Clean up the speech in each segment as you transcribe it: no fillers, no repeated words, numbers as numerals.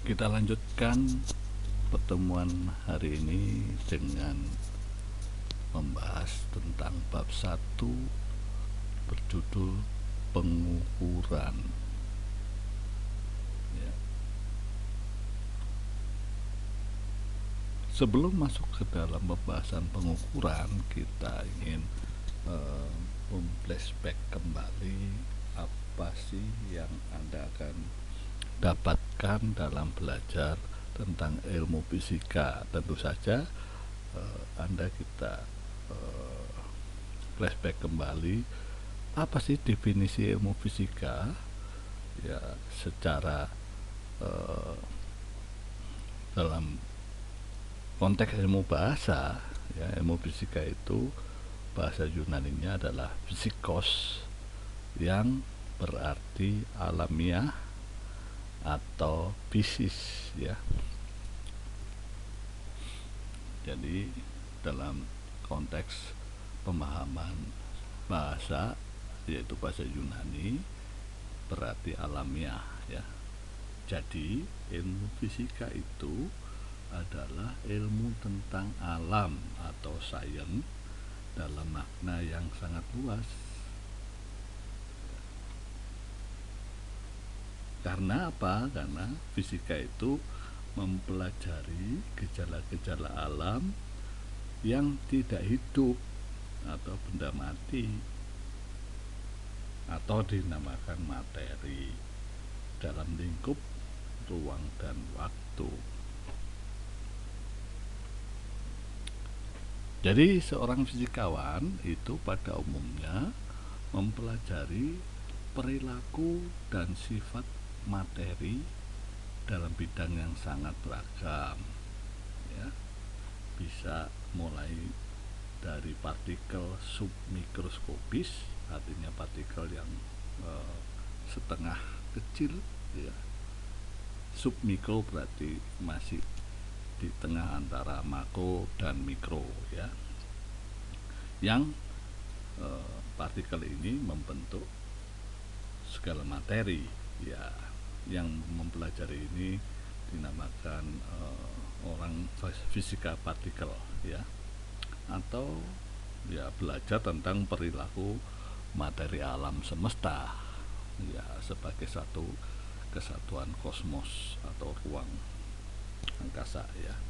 Kita lanjutkan pertemuan hari ini dengan membahas tentang bab 1 berjudul pengukuran. Ya. Sebelum masuk ke dalam pembahasan pengukuran, kita ingin flashback kembali apa sih yang Anda akan dapatkan dalam belajar tentang ilmu fisika. Tentu saja Anda kita flashback kembali apa sih definisi ilmu fisika, ya, secara dalam konteks ilmu bahasa. Ya, ilmu fisika itu bahasa Yunaninya adalah physikos, yang berarti alamiah atau fisis, ya. Jadi dalam konteks pemahaman bahasa, yaitu bahasa Yunani, berarti alamiah, ya. Jadi ilmu fisika itu adalah ilmu tentang alam atau sains dalam makna yang sangat luas. Karena apa? Karena fisika itu mempelajari gejala-gejala alam yang tidak hidup atau benda mati, atau dinamakan materi, dalam lingkup ruang dan waktu. Jadi seorang fisikawan itu pada umumnya mempelajari perilaku dan sifat materi dalam bidang yang sangat beragam, ya. Bisa mulai dari partikel submikroskopis, artinya partikel yang setengah kecil, ya. Submikro berarti masih di tengah antara makro dan mikro, ya. Yang partikel ini membentuk segala materi, ya. Yang mempelajari ini dinamakan orang fisika partikel, ya, atau ya belajar tentang perilaku materi alam semesta, ya, sebagai satu kesatuan kosmos atau ruang angkasa, ya.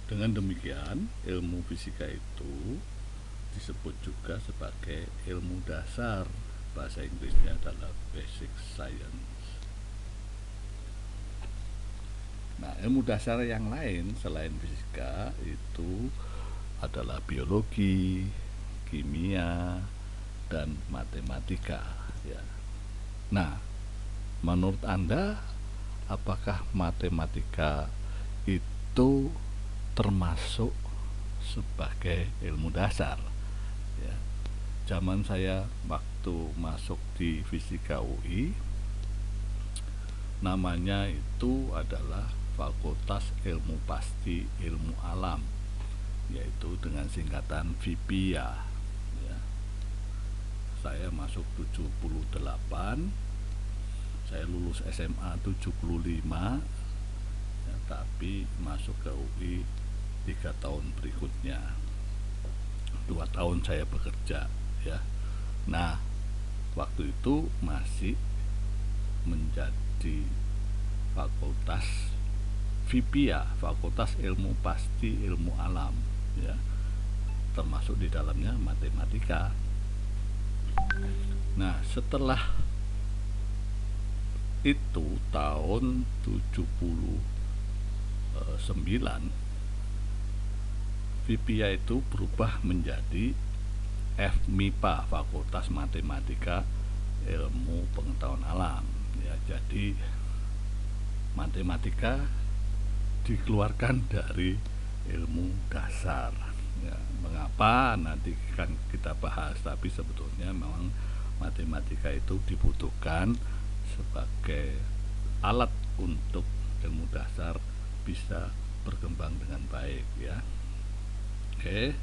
Dengan demikian, ilmu fisika itu disebut juga sebagai ilmu dasar, bahasa Inggrisnya adalah basic science. Nah, ilmu dasar yang lain selain fisika itu adalah biologi, kimia, dan matematika, ya. Nah, menurut Anda, apakah matematika itu termasuk sebagai ilmu dasar? Ya. Zaman saya waktu masuk di Fisika UI, namanya itu adalah Fakultas Ilmu Pasti Ilmu Alam, yaitu dengan singkatan FIPIA, ya. Saya masuk 78, saya lulus SMA 75, ya, tapi masuk ke UI 3 tahun berikutnya. 2 tahun saya bekerja, ya. Nah, waktu itu masih menjadi fakultas FIPIA, Fakultas Ilmu Pasti Ilmu Alam, ya, termasuk di dalamnya matematika. Nah, setelah itu tahun 79, FIPIA itu berubah menjadi FMIPA, Fakultas Matematika Ilmu Pengetahuan Alam, ya. Jadi matematika dikeluarkan dari ilmu dasar, ya. Mengapa nanti kan kita bahas, tapi sebetulnya memang matematika itu dibutuhkan sebagai alat untuk ilmu dasar bisa berkembang dengan baik, ya. Oke.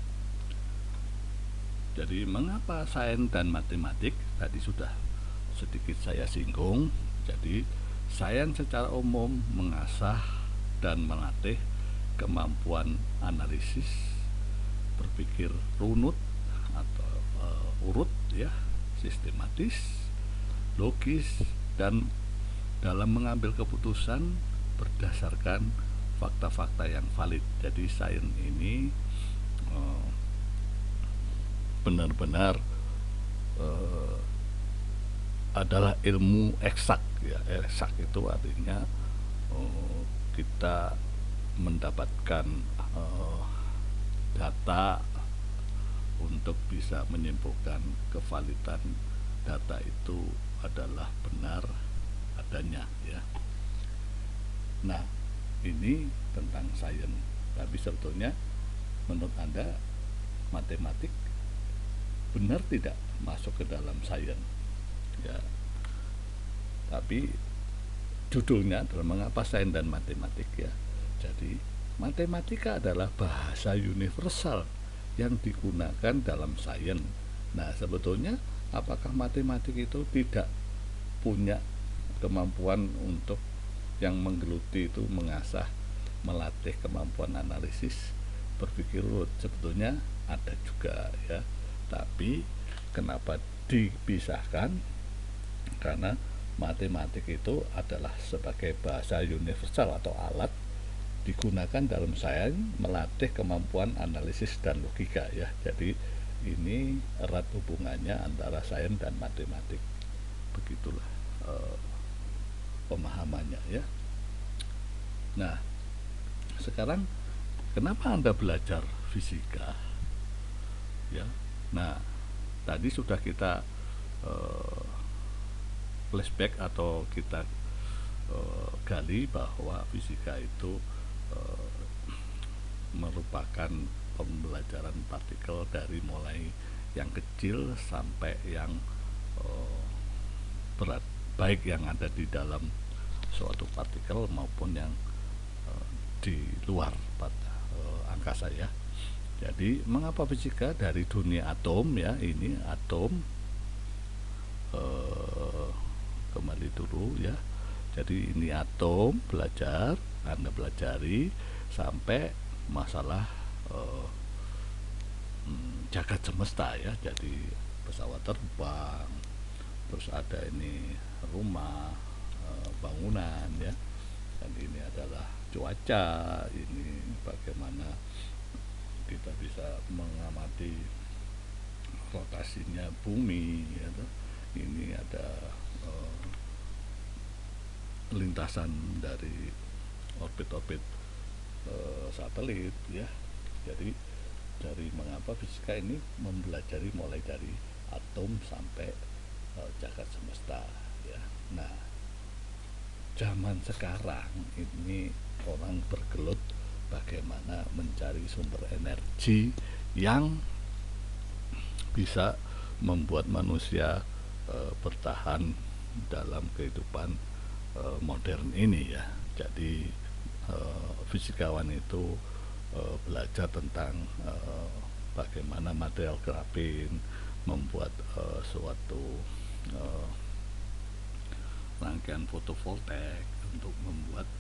Jadi mengapa sains dan matematik? Tadi sudah sedikit saya singgung. Jadi sains secara umum mengasah dan melatih kemampuan analisis, berpikir runut atau urut ya, sistematis, logis, dan dalam mengambil keputusan berdasarkan fakta-fakta yang valid. Jadi sains ini benar-benar adalah ilmu eksak ya. Eksak itu artinya kita mendapatkan data untuk bisa menyimpulkan kevalidan data itu adalah benar adanya ya. Nah, ini tentang sains. Tapi sebetulnya menurut Anda matematik benar tidak masuk ke dalam sains ya? Tapi judulnya adalah mengapa sains dan matematik ya. Jadi matematika adalah bahasa universal yang digunakan dalam sains. Nah, sebetulnya apakah matematik itu tidak punya kemampuan untuk yang menggeluti itu mengasah, melatih kemampuan analisis, berpikir urut? Sebetulnya ada juga ya. Tapi kenapa dipisahkan? Karena matematik itu adalah sebagai bahasa universal atau alat digunakan dalam sains melatih kemampuan analisis dan logika ya. Jadi ini erat hubungannya antara sains dan matematik. Begitulah pemahamannya ya. Nah, sekarang kenapa Anda belajar fisika ya? Nah, tadi sudah kita flashback atau kita gali bahwa fisika itu merupakan pembelajaran partikel dari mulai yang kecil sampai yang berat, baik yang ada di dalam suatu partikel maupun yang di luar pada angkasa ya. Jadi mengapa fisika dari dunia atom ya, ini atom kembali dulu ya. Jadi ini atom, belajar, Anda belajari sampai masalah jagat semesta ya. Jadi pesawat terbang, terus ada ini rumah, bangunan ya, dan ini adalah cuaca, ini bagaimana kita bisa mengamati rotasinya bumi ya. Ini ada lintasan dari orbit-orbit satelit ya. Jadi dari mengapa fisika ini mempelajari mulai dari atom sampai jagat semesta ya. Nah, zaman sekarang ini orang bergelut bagaimana mencari sumber energi yang bisa membuat manusia bertahan dalam kehidupan modern ini ya. Jadi fisikawan itu belajar tentang bagaimana material grafin membuat suatu rangkaian fotovoltaik untuk membuat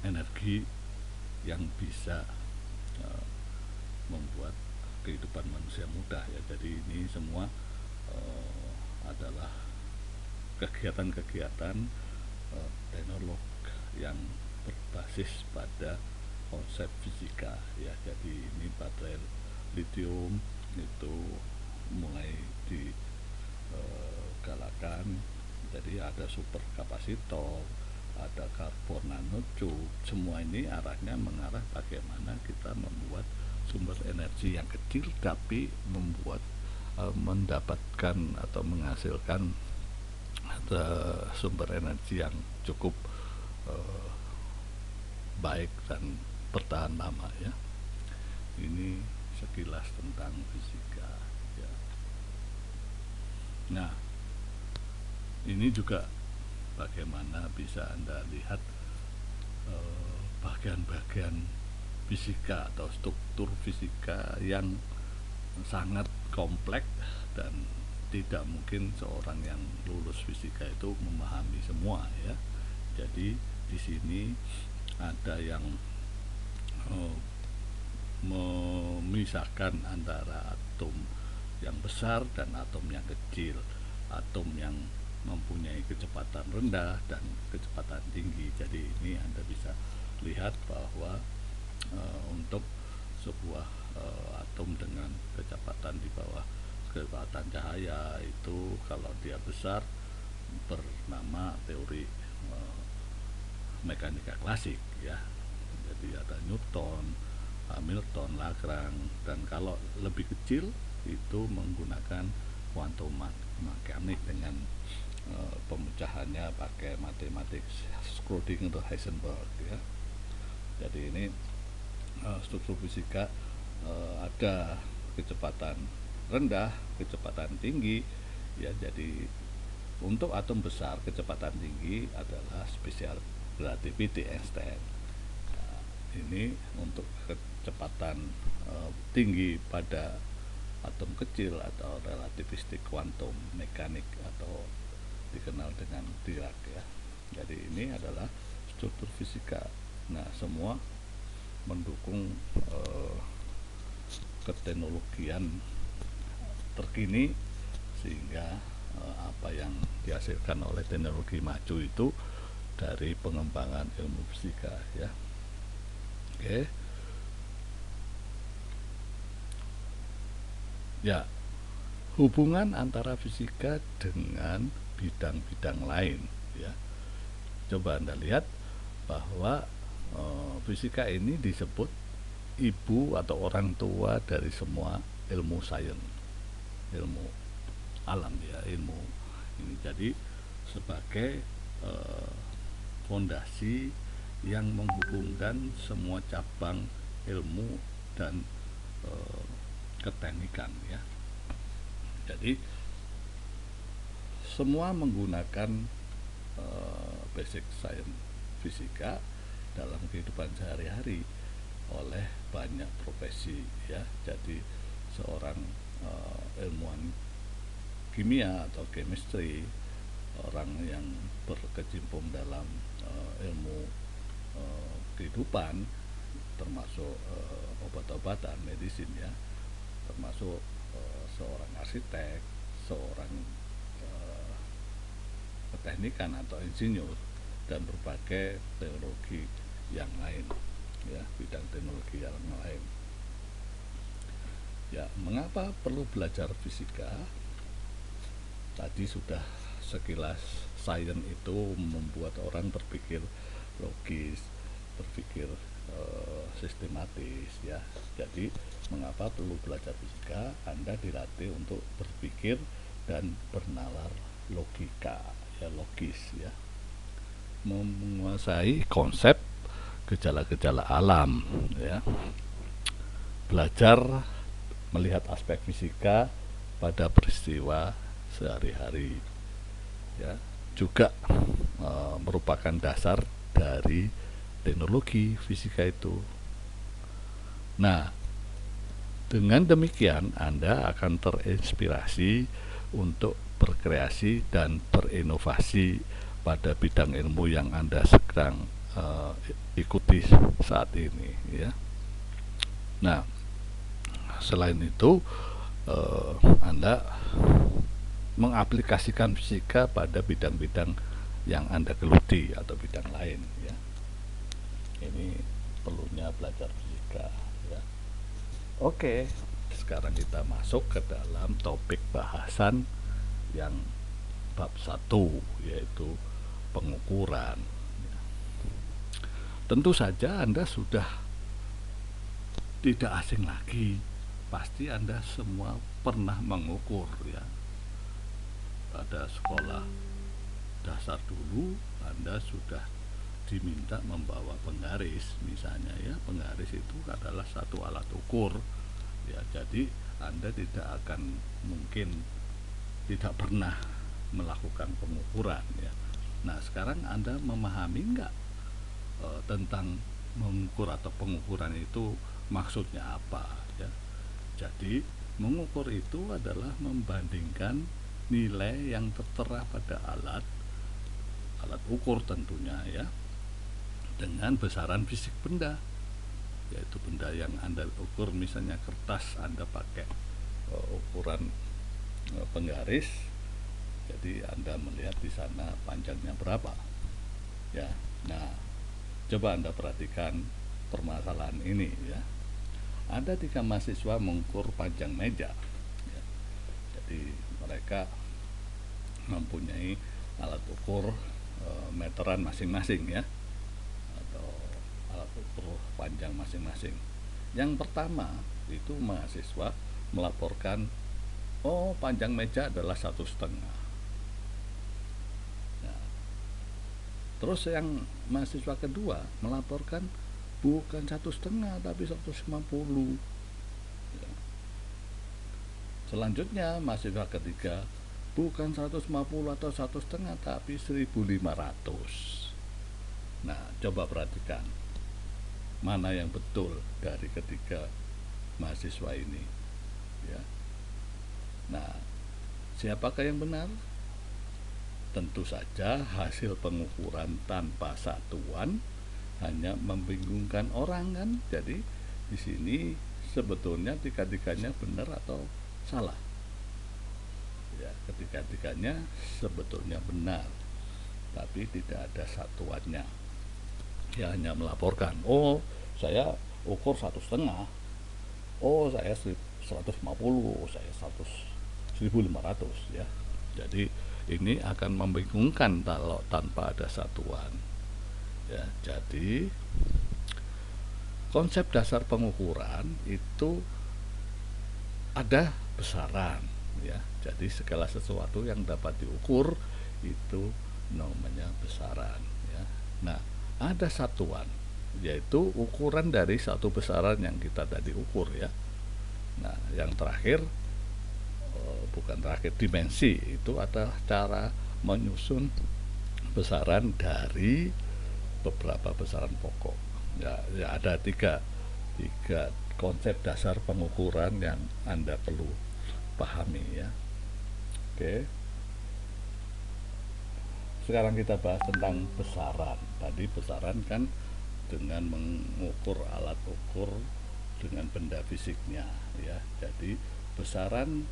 energi yang bisa membuat kehidupan manusia mudah ya. Jadi ini semua adalah kegiatan-kegiatan teknolog yang berbasis pada konsep fisika ya. Jadi ini baterai lithium itu mulai digalakan. Jadi ada superkapasitor, ada karbon nanotube. Semua ini arahnya mengarah bagaimana kita membuat sumber energi yang kecil tapi membuat mendapatkan atau menghasilkan sumber energi yang cukup baik dan bertahan lama ya. Ini sekilas tentang fisika ya. Nah, ini juga bagaimana bisa Anda lihat bagian-bagian fisika atau struktur fisika yang sangat kompleks dan tidak mungkin seorang yang lulus fisika itu memahami semua ya. Jadi di sini ada yang memisahkan antara atom yang besar dan atom yang kecil, atom yang mempunyai kecepatan rendah dan kecepatan tinggi. Jadi ini Anda bisa lihat bahwa untuk sebuah atom dengan kecepatan di bawah kecepatan cahaya itu, kalau dia besar, bernama teori mekanika klasik ya. Jadi ada Newton, Hamilton, Lagrange, dan kalau lebih kecil itu menggunakan quantum mechanics dengan pemecahannya pakai matematik Schrödinger atau Heisenberg ya. Jadi ini struktur fisika ada kecepatan rendah, kecepatan tinggi ya. Jadi untuk atom besar kecepatan tinggi adalah special relativity Einstein. Nah, ini untuk kecepatan tinggi pada atom kecil atau relativistic quantum mechanics atau dikenal dengan Dirac ya. Jadi ini adalah struktur fisika. Nah, semua mendukung keteknologian terkini, sehingga apa yang dihasilkan oleh teknologi maju itu dari pengembangan ilmu fisika ya. Oke. Ya, hubungan antara fisika dengan bidang-bidang lain ya. Coba Anda lihat bahwa fisika ini disebut ibu atau orang tua dari semua ilmu sains, ilmu alam ya, ilmu ini. Jadi sebagai fondasi yang menghubungkan semua cabang ilmu dan keteknikan ya. Jadi semua menggunakan basic science fisika dalam kehidupan sehari-hari oleh banyak profesi ya. Jadi seorang ilmuwan kimia atau chemistry, orang yang berkecimpung dalam ilmu kehidupan, termasuk obat-obatan, medicine ya, termasuk seorang arsitek, seorang keteknikan atau insinyur, dan berbagai teknologi yang lain ya, bidang teknologi yang lain ya. Mengapa perlu belajar fisika? Tadi sudah sekilas, sains itu membuat orang berpikir logis, berpikir sistematis ya. Jadi mengapa perlu belajar fisika? Anda dilatih untuk berpikir dan bernalar logika ya, logis ya, menguasai konsep gejala-gejala alam ya. Belajar melihat aspek fisika pada peristiwa sehari-hari ya, juga merupakan dasar dari teknologi fisika itu. Nah, dengan demikian Anda akan terinspirasi untuk berkreasi dan berinovasi pada bidang ilmu yang Anda sedang ikuti saat ini ya. Nah, selain itu Anda mengaplikasikan fisika pada bidang-bidang yang Anda geluti atau bidang lain ya. Ini perlunya belajar fisika ya. Oke, sekarang kita masuk ke dalam topik bahasan yang bab 1, yaitu pengukuran ya. Tentu saja Anda sudah tidak asing lagi, pasti Anda semua pernah mengukur ya. Pada sekolah dasar dulu Anda sudah diminta membawa penggaris misalnya ya. Penggaris itu adalah satu alat ukur ya. Jadi Anda tidak akan mungkin tidak pernah melakukan pengukuran ya. Nah, sekarang Anda memahami enggak tentang mengukur atau pengukuran itu maksudnya apa ya. Jadi mengukur itu adalah membandingkan nilai yang tertera pada alat ukur tentunya ya, dengan besaran fisik benda, yaitu benda yang Anda ukur, misalnya kertas Anda pakai ukuran penggaris, jadi Anda melihat di sana panjangnya berapa ya. Nah, coba Anda perhatikan permasalahan ini ya. Ada 3 mahasiswa mengukur panjang meja ya. Jadi mereka mempunyai alat ukur meteran masing-masing ya, atau alat ukur panjang masing-masing. Yang pertama itu mahasiswa melaporkan, oh panjang meja adalah 1,5. Nah, terus yang mahasiswa kedua melaporkan bukan 1,5 tapi 150 ya. Selanjutnya mahasiswa ketiga bukan 150 atau 1,5 tapi 1.500. Nah, coba perhatikan mana yang betul dari ketiga mahasiswa ini ya. Nah, siapakah yang benar? Tentu saja hasil pengukuran tanpa satuan hanya membingungkan orang kan. Jadi di sini sebetulnya tiga-tiganya benar atau salah ya, ketiga-tiganya sebetulnya benar, tapi tidak ada satuannya. Dia hanya melaporkan, oh saya ukur 1,5, oh saya 150, oh saya 1.500 ya. Jadi ini akan membingungkan kalau tanpa ada satuan ya. Jadi konsep dasar pengukuran itu ada besaran ya. Jadi segala sesuatu yang dapat diukur itu namanya besaran ya. Nah, ada satuan, yaitu ukuran dari satu besaran yang kita tadi ukur ya. Nah, yang terakhir bukan terakhir, dimensi itu adalah cara menyusun besaran dari beberapa besaran pokok ya. Ya ada tiga konsep dasar pengukuran yang Anda perlu pahami ya. Oke, sekarang kita bahas tentang besaran. Tadi besaran kan dengan mengukur alat ukur dengan benda fisiknya ya. Jadi besaran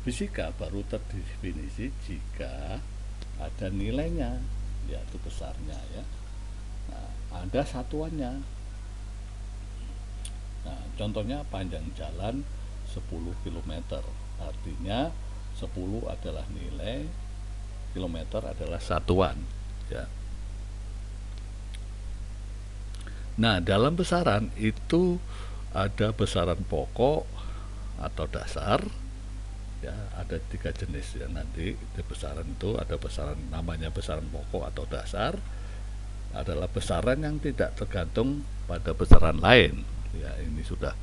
fisika baru terdefinisi jika ada nilainya, yaitu besarnya ya. Nah, ada satuannya. Nah, contohnya panjang jalan 10 km, artinya 10 adalah nilai, kilometer adalah satuan ya. Nah, dalam besaran itu ada besaran pokok atau dasar ya, ada 3 jenis ya. Nanti di besaran itu ada besaran namanya besaran pokok atau dasar, adalah besaran yang tidak tergantung pada besaran lain ya. Ini sudah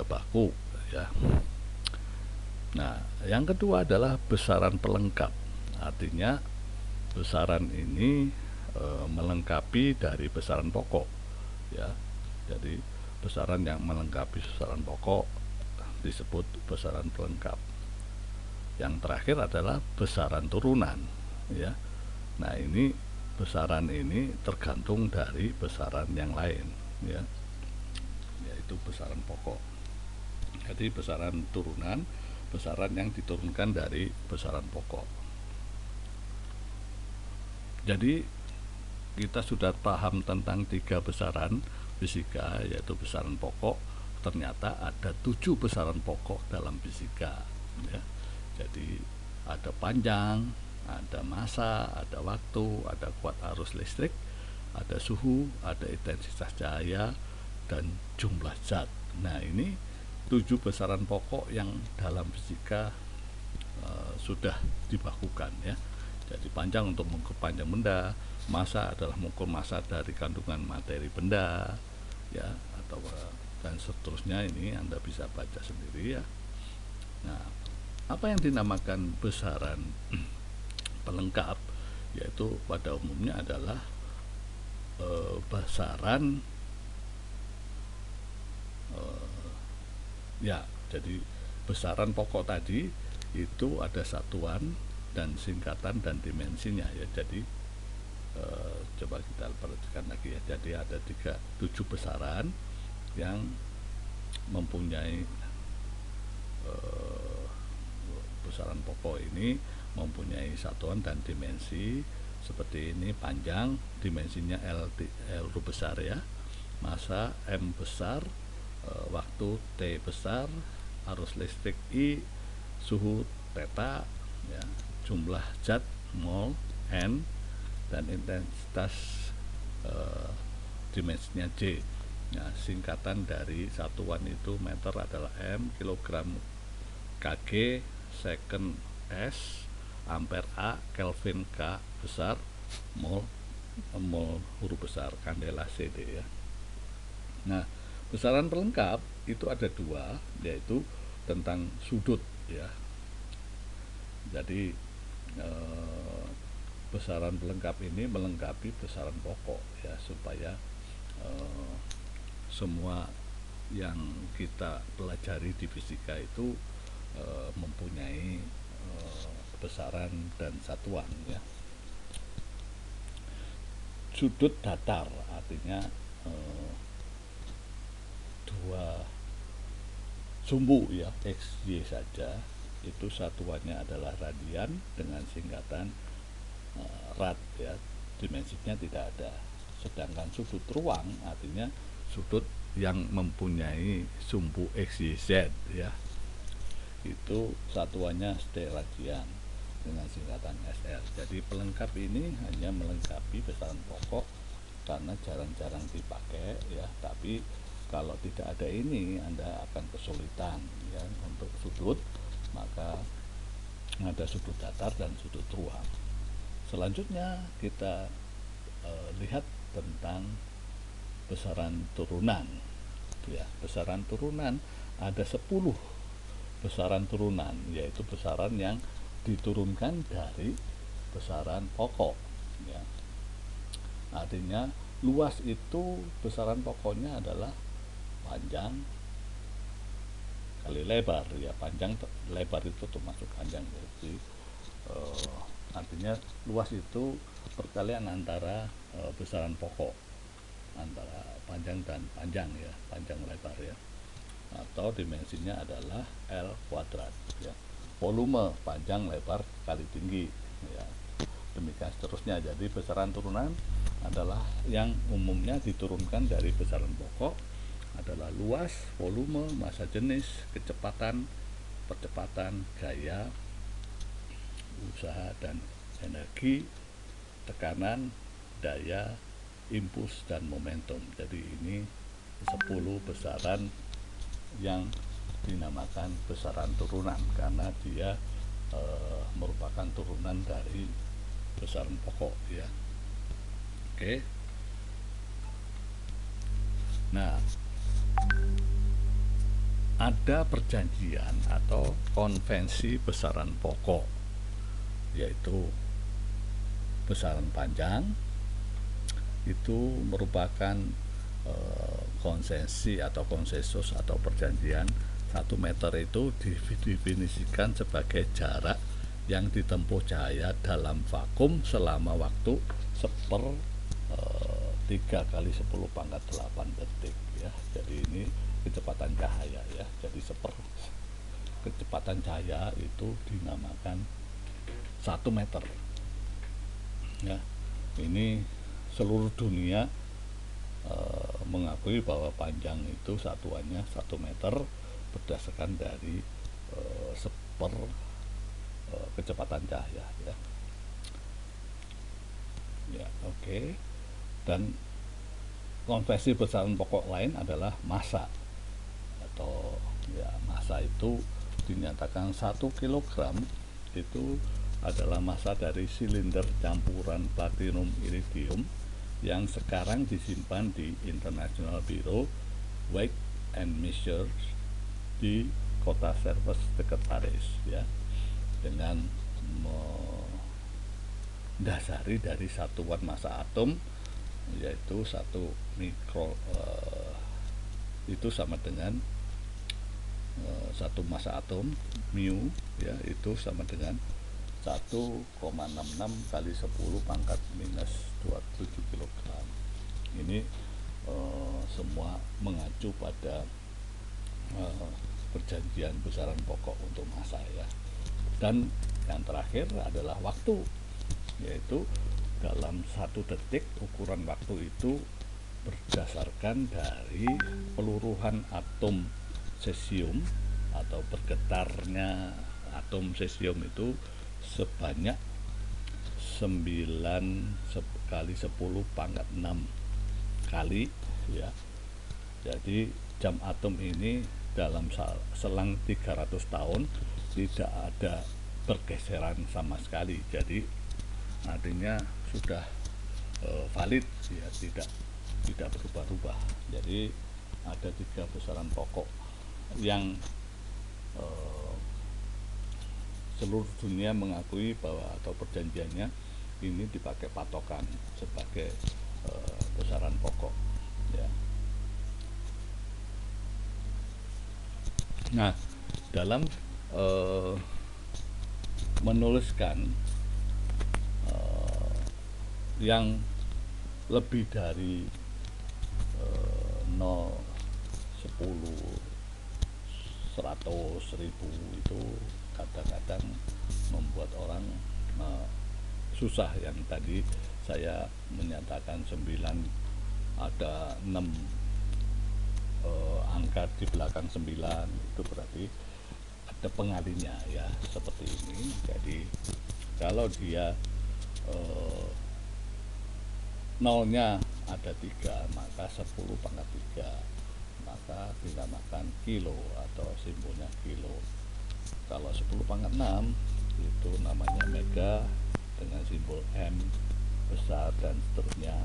baku ya. Nah, yang kedua adalah besaran pelengkap. Artinya besaran ini melengkapi dari besaran pokok ya. Jadi besaran yang melengkapi besaran pokok disebut besaran pelengkap. Yang terakhir adalah besaran turunan ya. Nah, ini besaran ini tergantung dari besaran yang lain ya, yaitu besaran pokok. Jadi besaran turunan, besaran yang diturunkan dari besaran pokok. Jadi kita sudah paham tentang 3 besaran fisika, yaitu besaran pokok. Ternyata ada 7 besaran pokok dalam fisika ya. Jadi ada panjang, ada massa, ada waktu, ada kuat arus listrik, ada suhu, ada intensitas cahaya, dan jumlah zat. Nah, ini 7 besaran pokok yang dalam fisika sudah dibakukan ya. Jadi panjang untuk mengukur panjang benda, massa adalah mengukur massa dari kandungan materi benda ya, atau dan seterusnya. Ini Anda bisa baca sendiri ya. Nah, apa yang dinamakan besaran pelengkap, yaitu pada umumnya adalah besaran ya. Jadi besaran pokok tadi itu ada satuan dan singkatan dan dimensinya ya. Jadi coba kita perhatikan lagi ya. Jadi ada 7 besaran yang mempunyai besaran pokok ini mempunyai satuan dan dimensi seperti ini. Panjang dimensinya L besar ya, masa M besar, waktu T besar, arus listrik I, suhu theta ya, jumlah zat mol N, dan intensitas dimensinya J. Nah, singkatan dari satuan itu meter adalah M, kilogram kg, second S, ampere A, Kelvin K besar, mol huruf besar, kandela CD ya. Nah, besaran pelengkap itu ada 2, yaitu tentang sudut ya. Jadi besaran pelengkap ini melengkapi besaran pokok ya, supaya semua yang kita pelajari di fisika itu mempunyai besaran dan satuan ya. Sudut datar artinya dua sumbu ya, X, Y saja, itu satuannya adalah radian dengan singkatan rad ya, dimensinya tidak ada. Sedangkan sudut ruang artinya sudut yang mempunyai sumbu X, Y, Z ya, itu satuannya steradian dengan singkatan SR. Jadi pelengkap ini hanya melengkapi besaran pokok karena jarang-jarang dipakai ya, tapi kalau tidak ada ini Anda akan kesulitan ya untuk sudut, maka ada sudut datar dan sudut ruang. Selanjutnya kita lihat tentang besaran turunan ya. Besaran turunan ada 10 besaran turunan, yaitu besaran yang diturunkan dari besaran pokok ya. Artinya luas itu besaran pokoknya adalah panjang kali lebar ya. Panjang lebar itu termasuk panjang, jadi artinya luas itu perkalian antara besaran pokok, antara panjang dan panjang ya, panjang lebar ya, atau dimensinya adalah L kuadrat ya. Volume panjang lebar kali tinggi ya, demikian seterusnya. Jadi besaran turunan adalah yang umumnya diturunkan dari besaran pokok adalah luas, volume, massa jenis, kecepatan, percepatan, gaya, usaha dan energi, tekanan, daya, impuls, dan momentum. Jadi ini 10 besaran yang dinamakan besaran turunan karena dia merupakan turunan dari besaran pokok ya. Oke. Nah, ada perjanjian atau konvensi besaran pokok, yaitu besaran panjang itu merupakan konsensi atau konsensus atau perjanjian 1 meter itu didefinisikan sebagai jarak yang ditempuh cahaya dalam vakum selama waktu 3 kali 10 pangkat 8 detik ya. Jadi ini kecepatan cahaya ya. Jadi kecepatan cahaya itu dinamakan 1 meter ya. Ini seluruh dunia mengakui bahwa panjang itu satuannya 1 meter berdasarkan dari kecepatan cahaya ya. Ya, oke. Dan konvensi besaran pokok lain adalah massa, atau ya, massa itu dinyatakan 1 kilogram itu adalah massa dari silinder campuran platinum iridium yang sekarang disimpan di International Bureau Weight and Measures di kota Sèvres dekat Paris ya, dengan mendasari dari satuan massa atom, yaitu 1 mikro itu sama dengan satu massa atom mu ya itu sama dengan 1,66 kali 10 pangkat minus 27 kg. Ini semua mengacu pada perjanjian besaran pokok untuk massa ya. Dan yang terakhir adalah waktu, yaitu dalam 1 detik ukuran waktu itu berdasarkan dari peluruhan atom cesium atau bergetarnya atom cesium itu sebanyak 9 kali 10 pangkat 6 kali ya. Jadi jam atom ini dalam selang 300 tahun tidak ada pergeseran sama sekali. Jadi artinya sudah valid ya, tidak berubah-ubah. Jadi ada 3 besaran pokok yang seluruh dunia mengakui bahwa atau perjanjiannya ini dipakai patokan sebagai besaran pokok ya. Nah, dalam menuliskan yang lebih dari 0, 10, 100, 1000 itu kadang-kadang membuat orang susah. Yang tadi saya menyatakan 9, ada 6 angka di belakang 9, itu berarti ada pengalinya ya, seperti ini. Jadi kalau dia nolnya ada 3, maka 10 pangkat 3 maka dinamakan kilo atau simbolnya kilo. Kalau 10 pangkat 6 itu namanya mega dengan simbol M besar dan seterusnya.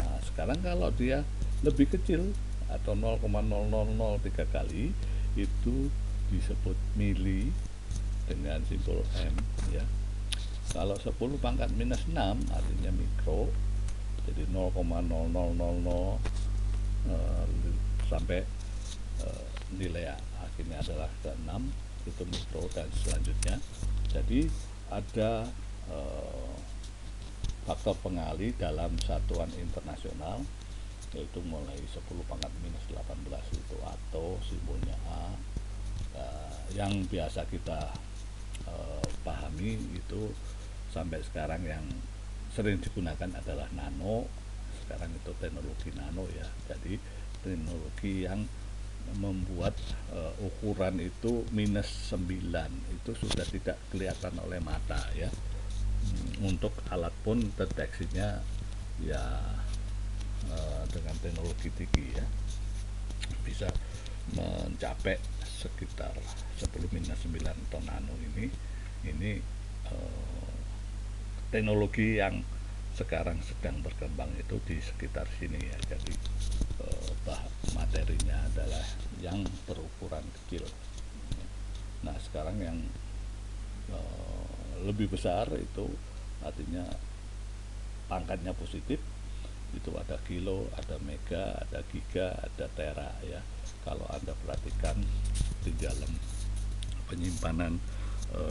Nah sekarang kalau dia lebih kecil atau 0,0003 kali itu disebut mili dengan simbol M ya. Kalau 10 pangkat minus 6 artinya mikro, jadi 0,0000 sampai nilai akhirnya adalah ke 6 itu mikro dan selanjutnya. Jadi ada faktor pengali dalam satuan internasional, yaitu mulai 10 pangkat minus 18 itu atau simbolnya A. Yang biasa kita pahami itu sampai sekarang yang sering digunakan adalah nano. Sekarang itu teknologi nano ya. Jadi teknologi yang membuat ukuran itu minus 9 itu sudah tidak kelihatan oleh mata ya. Untuk alat pun deteksinya ya dengan teknologi tinggi ya, bisa mencapai sekitar 10 minus 9 ton nano ini teknologi yang sekarang sedang berkembang itu di sekitar sini ya. Jadi materinya adalah yang berukuran kecil. Nah sekarang yang lebih besar itu artinya pangkatnya positif, itu ada kilo, ada mega, ada giga, ada tera ya. Kalau Anda perhatikan di dalam penyimpanan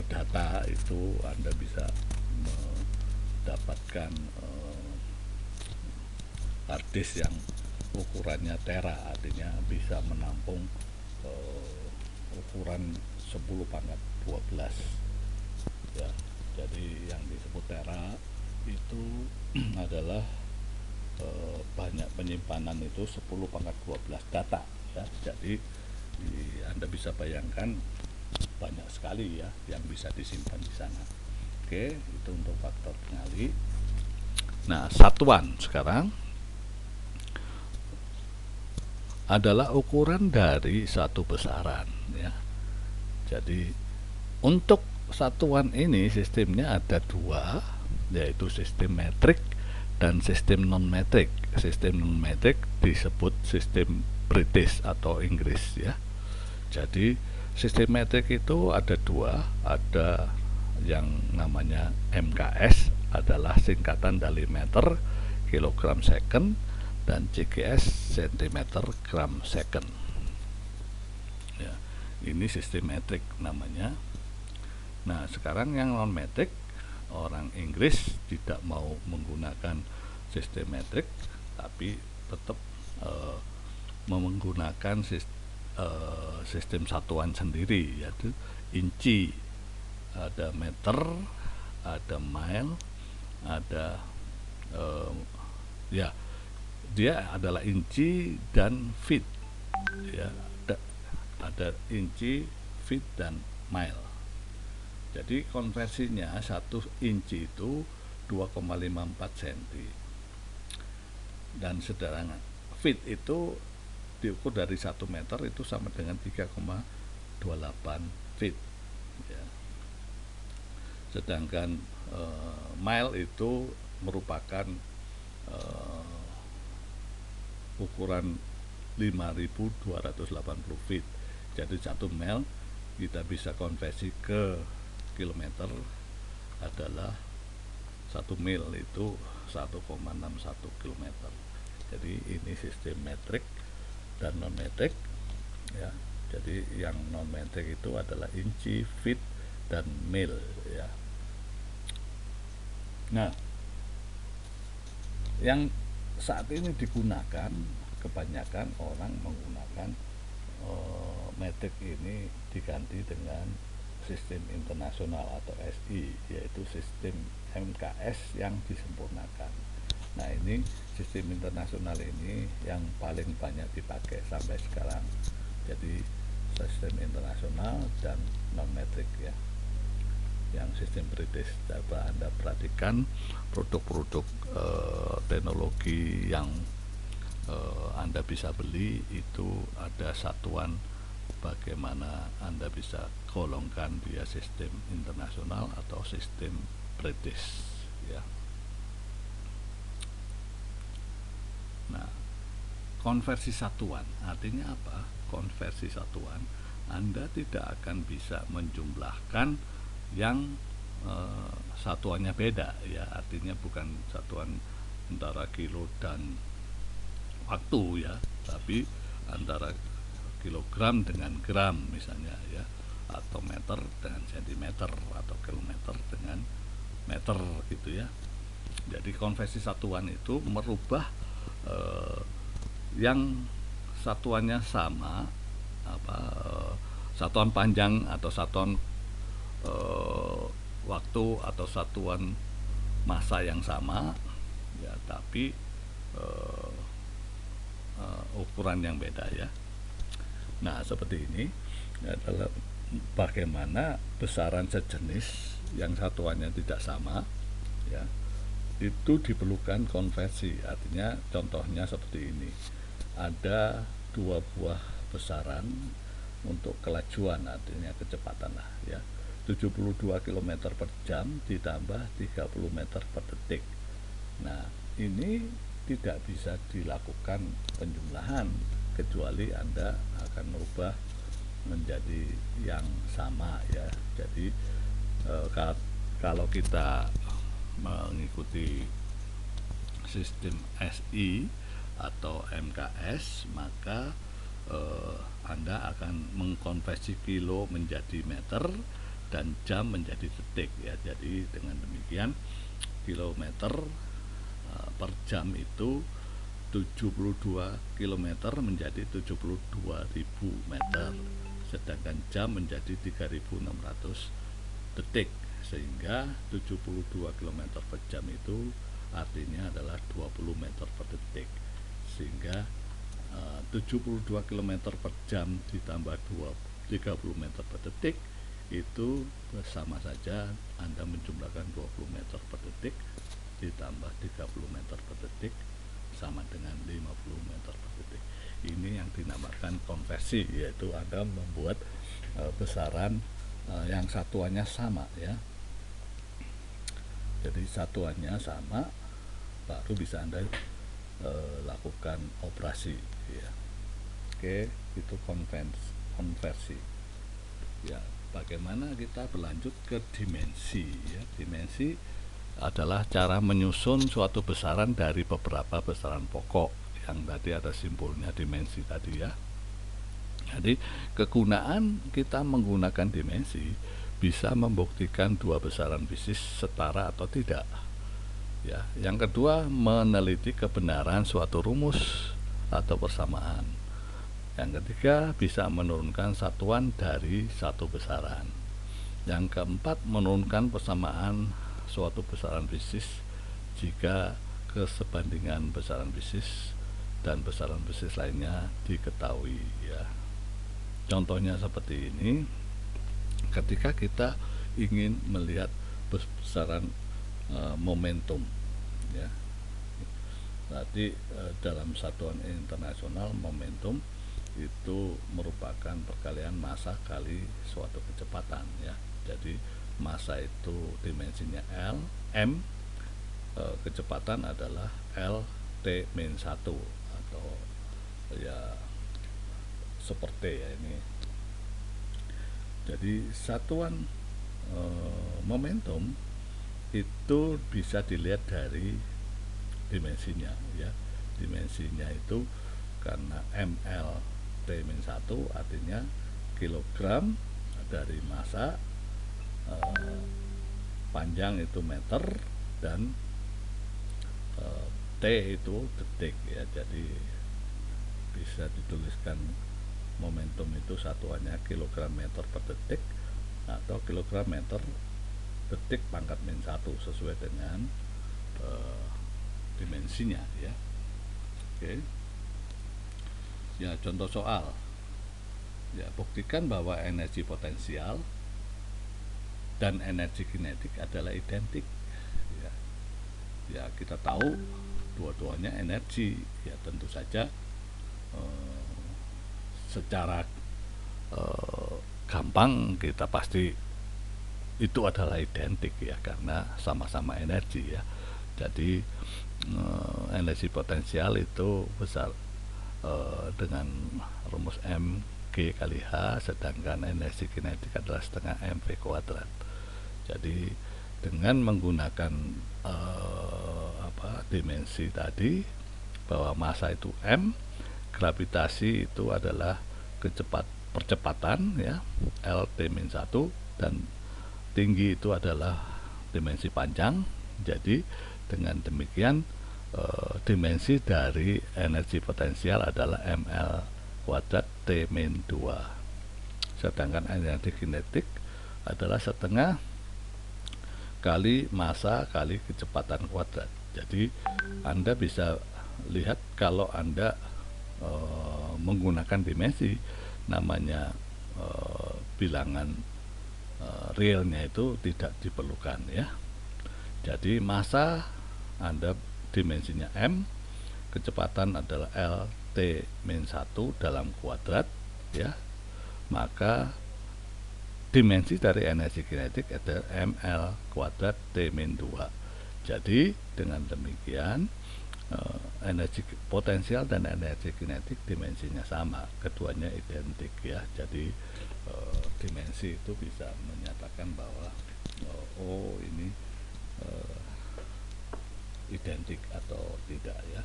data itu Anda bisa mendapatkan hard disk yang ukurannya tera, artinya bisa menampung ukuran 10 pangkat 12 ya. Jadi yang disebut tera itu adalah banyak penyimpanan itu 10 pangkat 12 data ya. Jadi Anda bisa bayangkan banyak sekali ya yang bisa disimpan di sana. Oke, itu untuk faktor pengali. Nah, satuan sekarang adalah ukuran dari satu besaran ya. Jadi untuk satuan ini sistemnya ada 2, yaitu sistem metrik dan sistem non metrik. Sistem non metrik disebut sistem British atau Inggris ya. Jadi sistem metrik itu ada 2, ada yang namanya MKS adalah singkatan dari meter kilogram second, dan CGS cm gram second ya. Ini sistem metrik namanya. Nah, sekarang yang non metrik, orang Inggris tidak mau menggunakan sistem metrik, tapi tetap menggunakan sistem satuan sendiri, yaitu inci. Ada meter, ada mile, ada ya, dia adalah inci dan feet, ya. Ada inci, feet, dan mile. Jadi konversinya 1 inci itu 2,54 cm, dan sedangkan feet itu diukur dari 1 meter itu sama dengan 3,28 feet, ya. Sedangkan mile itu merupakan ukuran 5.280 feet. Jadi 1 mile kita bisa konversi ke kilometer adalah 1 mil itu 1,61 kilometer. Jadi ini sistem metrik dan non metrik, ya. Jadi yang non metrik itu adalah inci, feet, dan mil, ya. Nah, yang saat ini digunakan, kebanyakan orang menggunakan metrik ini diganti dengan sistem internasional atau SI, yaitu sistem MKS yang disempurnakan. Nah, ini sistem internasional ini yang paling banyak dipakai sampai sekarang. Jadi sistem internasional dan non metrik, ya. Yang sistem British, coba Anda perhatikan produk-produk teknologi yang Anda bisa beli itu ada satuan bagaimana Anda bisa golongkan dia sistem internasional atau sistem British, ya. Nah, konversi satuan artinya apa? Konversi satuan, Anda tidak akan bisa menjumlahkan yang satuannya beda, ya. Artinya bukan satuan antara kilo dan waktu, ya, tapi antara kilogram dengan gram misalnya, ya, atau meter dengan sentimeter, atau kilometer dengan meter, gitu, ya. Jadi konversi satuan itu merubah yang satuannya sama, satuan panjang atau satuan waktu atau satuan massa yang sama, ya, tapi ukuran yang beda, ya. Nah, seperti ini adalah bagaimana besaran sejenis yang satuannya tidak sama, ya, itu diperlukan konversi. Artinya contohnya seperti ini, ada 2 buah besaran untuk kelajuan, artinya kecepatan lah, ya, 72 km per jam ditambah 30 meter per detik. Nah, ini tidak bisa dilakukan penjumlahan kecuali Anda akan merubah menjadi yang sama, ya. Jadi kalau kita mengikuti sistem SI atau MKS, maka Anda akan mengkonversi kilo menjadi meter dan jam menjadi detik, ya. Jadi dengan demikian kilometer per jam itu 72 km menjadi 72.000 meter, sedangkan jam menjadi 3.600 detik, sehingga 72 km per jam itu artinya adalah 20 meter per detik, sehingga 72 km per jam ditambah 30 meter per detik itu sama saja Anda menjumlahkan 20 meter per detik ditambah 30 meter per detik sama dengan 50 meter per detik. Ini yang dinamakan konversi, yaitu Anda membuat besaran yang satuannya sama, ya. Jadi satuannya sama, baru bisa Anda lakukan operasi, ya. Oke, itu konversi. Ya, bagaimana kita berlanjut ke dimensi, ya. Dimensi adalah cara menyusun suatu besaran dari beberapa besaran pokok yang tadi ada simbolnya dimensi tadi, ya. Jadi kegunaan kita menggunakan dimensi bisa membuktikan dua besaran fisik setara atau tidak. Ya, yang kedua, meneliti kebenaran suatu rumus atau persamaan. Yang ketiga, bisa menurunkan satuan dari satu besaran. Yang keempat, menurunkan persamaan suatu besaran fisik jika kesebandingan besaran fisik dan besaran fisik lainnya diketahui, ya. Contohnya seperti ini, ketika kita ingin melihat besaran momentum, ya. Berarti dalam satuan internasional momentum itu merupakan perkalian massa kali suatu kecepatan, ya. Jadi massa itu dimensinya L, M, kecepatan adalah L T-1 atau ya seperti ya ini. Jadi satuan momentum itu bisa dilihat dari dimensinya, ya. Dimensinya itu karena ml T-1 artinya kilogram dari massa, panjang itu meter, dan T itu detik, ya. Jadi bisa dituliskan momentum itu satuannya kilogram meter per detik atau kilogram meter detik pangkat min 1 sesuai dengan dimensinya, ya. Oke. Ya, contoh soal. Ya, buktikan bahwa energi potensial dan energi kinetik adalah identik. Ya, ya kita tahu dua-duanya energi. Ya, tentu saja secara gampang kita pasti itu adalah identik, ya, karena sama-sama energi, ya. Jadi energi potensial itu besar dengan rumus mg kali h, sedangkan energi kinetik adalah setengah mv kuadrat. Jadi dengan menggunakan dimensi tadi, bahwa massa itu m, gravitasi itu adalah percepatan, ya, L-T-1, dan tinggi itu adalah dimensi panjang. Jadi dengan demikian dimensi dari energi potensial adalah ml kuadrat T-2, sedangkan energi kinetik adalah setengah kali massa kali kecepatan kuadrat. Jadi Anda bisa lihat kalau Anda menggunakan dimensi, namanya bilangan realnya itu tidak diperlukan, ya. Jadi massa Anda dimensinya m, kecepatan adalah L T-1 dalam kuadrat, ya. Maka dimensi dari energi kinetik adalah ml kuadrat T-2. Jadi dengan demikian energi potensial dan energi kinetik dimensinya sama, keduanya identik, ya. Jadi dimensi itu bisa menyatakan bahwa ini identik atau tidak, ya.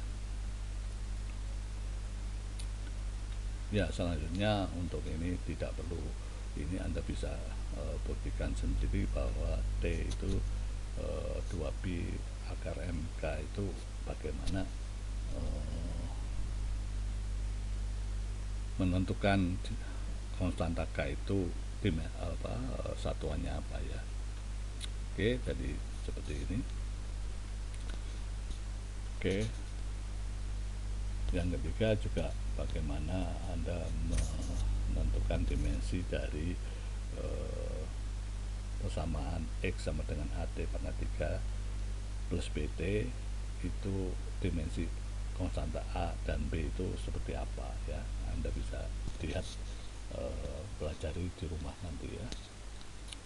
Ya, selanjutnya untuk ini tidak perlu ini, Anda bisa buktikan sendiri bahwa T itu 2pi akar MK itu bagaimana menentukan konstanta K itu satuannya apa, ya. Oke, jadi seperti ini. Oke. Yang ketiga juga bagaimana Anda menentukan dimensi dari persamaan X sama dengan AT pangkat 3 plus BT, itu dimensi konstanta A dan B itu seperti apa, ya. Anda bisa lihat, pelajari di rumah nanti, ya.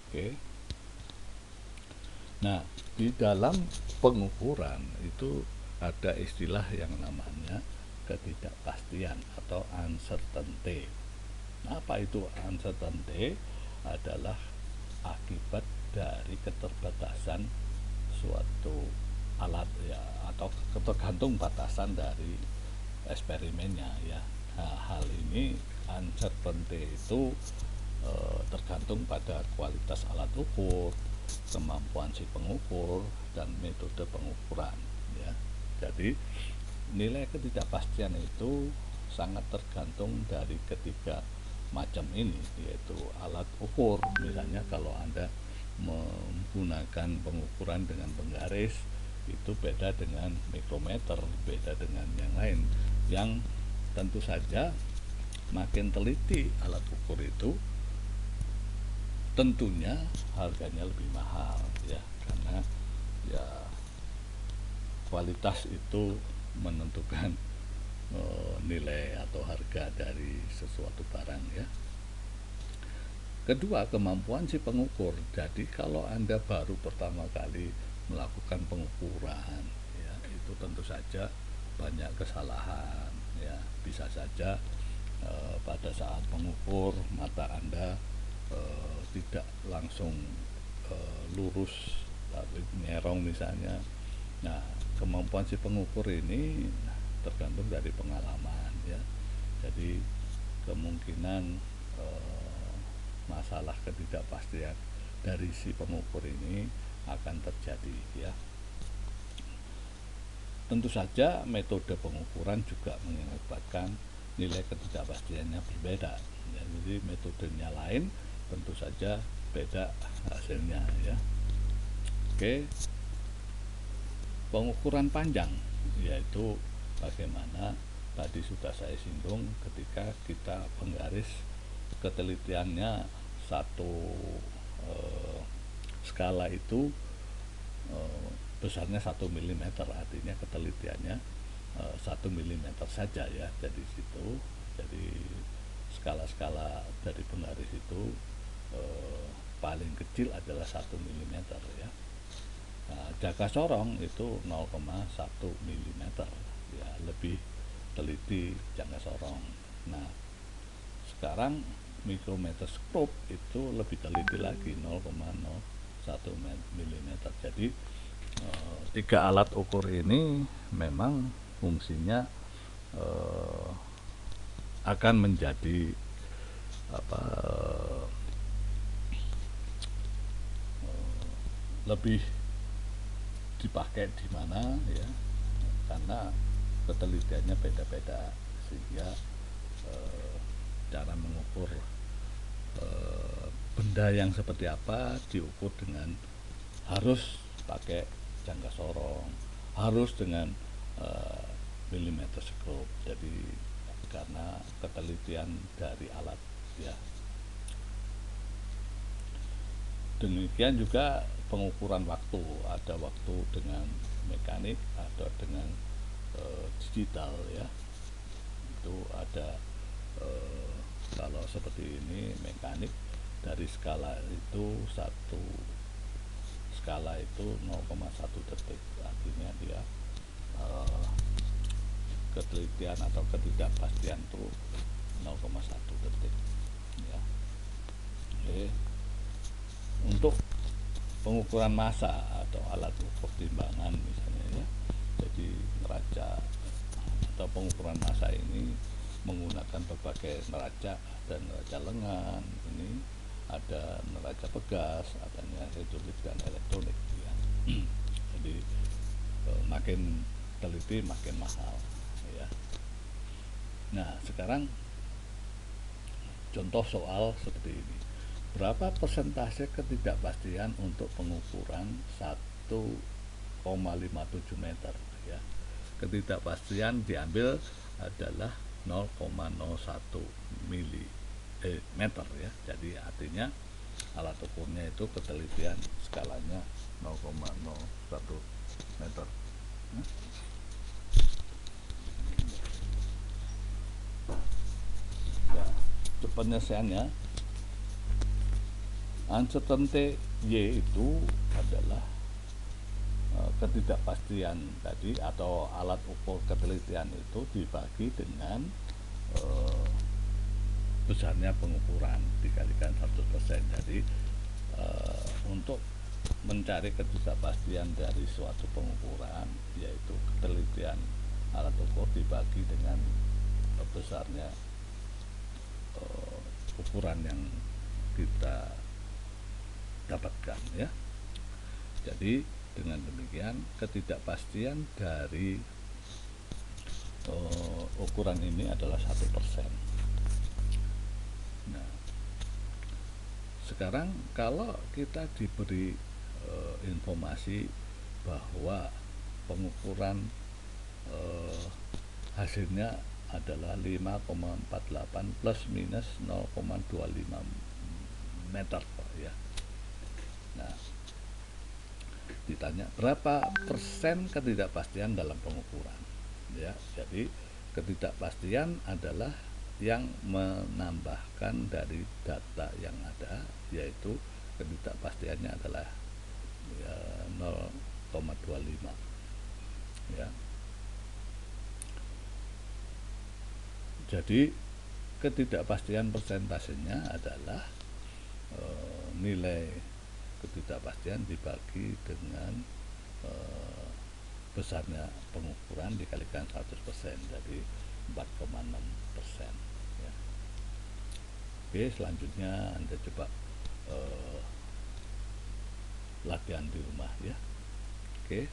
Oke. Nah, di dalam pengukuran itu ada istilah yang namanya ketidakpastian atau uncertainty. Apa itu uncertainty? Adalah akibat dari keterbatasan suatu alat, ya, atau tergantung batasan dari eksperimennya, ya. Nah, hal ini uncertainty itu tergantung pada kualitas alat ukur, kemampuan si pengukur, dan metode pengukuran ya. Jadi nilai ketidakpastian itu sangat tergantung dari ketiga macam ini, yaitu alat ukur. Misalnya kalau Anda menggunakan pengukuran dengan penggaris, itu beda dengan mikrometer, beda dengan yang lain, yang tentu saja makin teliti alat ukur itu tentunya harganya lebih mahal ya, karena ya kualitas itu menentukan nilai atau harga dari sesuatu barang ya. Kedua, kemampuan si pengukur. Jadi kalau Anda baru pertama kali melakukan pengukuran ya, itu tentu saja banyak kesalahan ya. Bisa saja pada saat mengukur mata Anda tidak langsung lurus tapi nyerong misalnya. Nah, kemampuan si pengukur ini tergantung dari pengalaman ya. Jadi kemungkinan masalah ketidakpastian dari si pengukur ini akan terjadi ya. Tentu saja metode pengukuran juga mengakibatkan nilai ketidakpastiannya berbeda ya. Jadi metodenya lain, tentu saja beda hasilnya ya. Oke, pengukuran panjang yaitu bagaimana tadi sudah saya singgung, ketika kita penggaris ketelitiannya satu skala itu besarnya 1 mm, artinya ketelitiannya 1 mm saja ya. Jadi situ, jadi skala-skala dari penggaris itu paling kecil adalah 1 mm ya. Nah, jangka sorong itu 0,1 mm ya, lebih teliti jangka sorong. Nah, sekarang mikrometer scope itu lebih teliti lagi, 0,01 mm. Jadi tiga alat ukur ini memang fungsinya akan menjadi lebih dipakai di mana ya, karena ketelitiannya beda-beda, sehingga cara mengukur benda yang seperti apa diukur dengan harus pakai jangka sorong, harus dengan milimeter scope. Jadi karena ketelitian dari alat ya. Demikian juga pengukuran waktu, ada waktu dengan mekanik, ada dengan digital ya. Itu ada kalau seperti ini mekanik, dari skala itu satu skala itu 0,1 detik, artinya dia ketelitian atau ketidakpastian itu 0,1 detik ya. Oke. Untuk pengukuran massa atau alat ukur timbangan misalnya ya, jadi neraca atau pengukuran massa ini menggunakan berbagai neraca, ada neraca lengan, ini ada neraca pegas, adanya hidrolik dan elektronik ya. Jadi makin teliti makin mahal ya. Nah, sekarang contoh soal seperti ini. Berapa persentase ketidakpastian untuk pengukuran 1,57 meter ya. Ketidakpastian diambil adalah 0,01 meter ya. Jadi artinya alat ukurnya itu ketelitian skalanya 0,01 meter. Ya, penyelesaiannya uncertainty Y itu adalah ketidakpastian tadi atau alat ukur ketelitian itu dibagi dengan besarnya pengukuran dikalikan 100%. Jadi untuk mencari ketidakpastian dari suatu pengukuran, yaitu ketelitian alat ukur dibagi dengan besarnya ukuran yang kita dapatkan ya. Jadi dengan demikian ketidakpastian dari ukuran ini adalah 1%. Nah, sekarang kalau kita diberi informasi bahwa pengukuran hasilnya adalah 5,48 plus minus 0,25 meter ya. Nah, ditanya berapa persen ketidakpastian dalam pengukuran ya. Jadi ketidakpastian adalah yang menambahkan dari data yang ada, yaitu ketidakpastiannya adalah ya, 0,25 ya. Jadi ketidakpastian persentasenya adalah nilai ketidakpastian dibagi dengan besarnya pengukuran dikalikan 100%, jadi 4,6% ya. Oke, selanjutnya Anda coba latihan di rumah ya. Oke,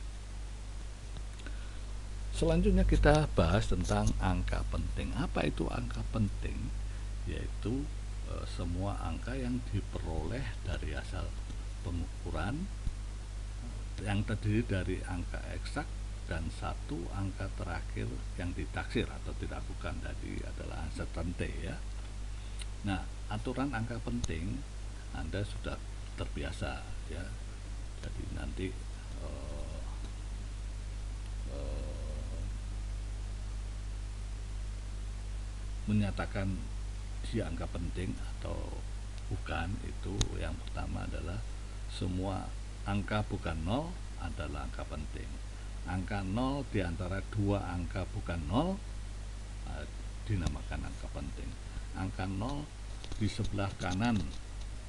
selanjutnya kita bahas tentang angka penting. Apa itu angka penting? Yaitu semua angka yang diperoleh dari hasil pengukuran yang terdiri dari angka eksak dan satu angka terakhir yang ditaksir atau tidak bukan tadi adalah uncertainty ya. Nah, aturan angka penting Anda sudah terbiasa ya. Jadi nanti menyatakan dia angka penting atau bukan, itu yang pertama adalah semua angka bukan 0 adalah angka penting. Angka 0 di antara dua angka bukan 0 dinamakan angka penting. Angka 0 di sebelah kanan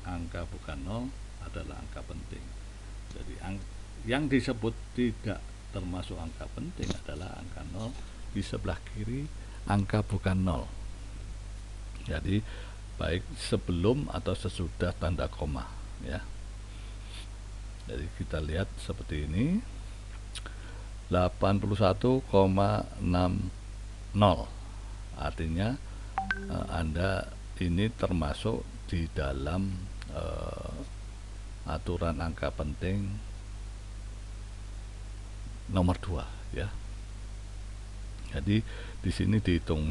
angka bukan 0 adalah angka penting. Jadi yang disebut tidak termasuk angka penting adalah angka 0 di sebelah kiri angka bukan 0. Jadi baik sebelum atau sesudah tanda koma ya. Jadi kita lihat seperti ini, 81,60 artinya Anda ini termasuk di dalam aturan angka penting nomor 2 ya. Jadi di sini dihitung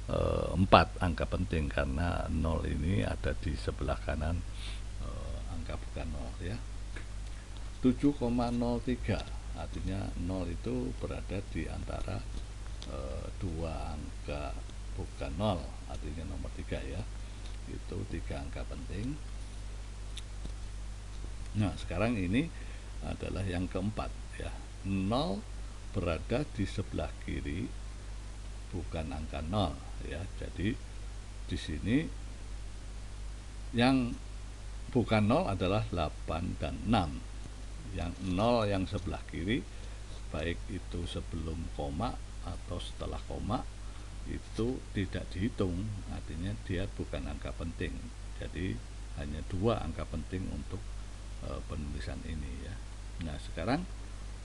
4 angka penting karena 0 ini ada di sebelah kanan angka bukan 0 ya. 7,03 artinya 0 itu berada di antara dua angka bukan 0, artinya nomor 3 ya. Itu 3 angka penting. Nah, sekarang ini adalah yang keempat ya. 0 berada di sebelah kiri bukan angka 0 ya. Jadi di sini yang bukan 0 adalah 8 dan 6. Yang 0 yang sebelah kiri baik itu sebelum koma atau setelah koma itu tidak dihitung, artinya dia bukan angka penting. Jadi hanya 2 angka penting untuk penulisan ini ya. Nah, sekarang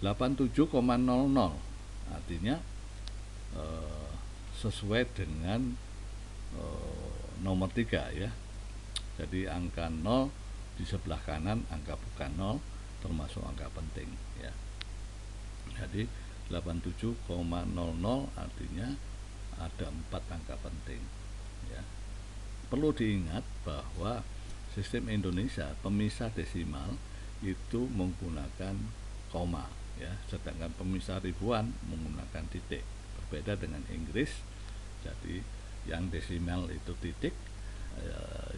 87,00 artinya sesuai dengan nomor 3 ya. Jadi angka 0 di sebelah kanan angka bukan 0 termasuk angka penting ya. Jadi 87,00 artinya ada 4 angka penting ya. Perlu diingat bahwa sistem Indonesia pemisah desimal itu menggunakan koma ya, sedangkan pemisah ribuan menggunakan titik. Berbeda dengan Inggris, jadi yang desimal itu titik,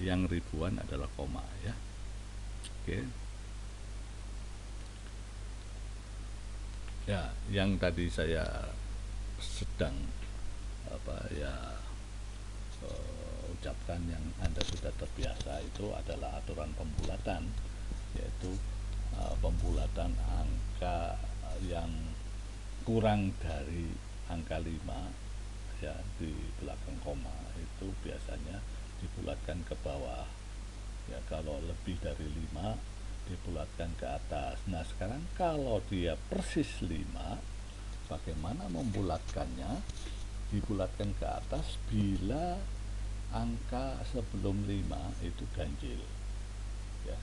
yang ribuan adalah koma ya. Oke. Ya, yang tadi saya sedang ucapkan yang Anda sudah terbiasa itu adalah aturan pembulatan, yaitu pembulatan angka yang kurang dari angka 5 ya, di belakang koma itu biasanya dibulatkan ke bawah ya. Kalau lebih dari 5 dibulatkan ke atas. Nah sekarang kalau dia persis 5, bagaimana membulatkannya? Dibulatkan ke atas bila angka sebelum 5 itu ganjil ya,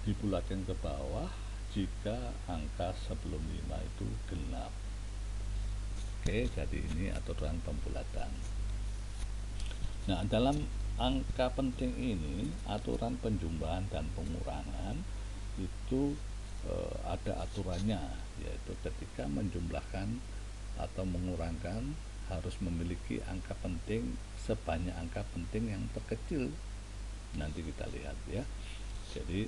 dibulatkan ke bawah jika angka sebelum 5 itu genap. Oke, jadi ini aturan pembulatan. Nah, dalam angka penting ini, aturan penjumlahan dan pengurangan itu ada aturannya, yaitu ketika menjumlahkan atau mengurangkan harus memiliki angka penting sebanyak angka penting yang terkecil. Nanti kita lihat ya. Jadi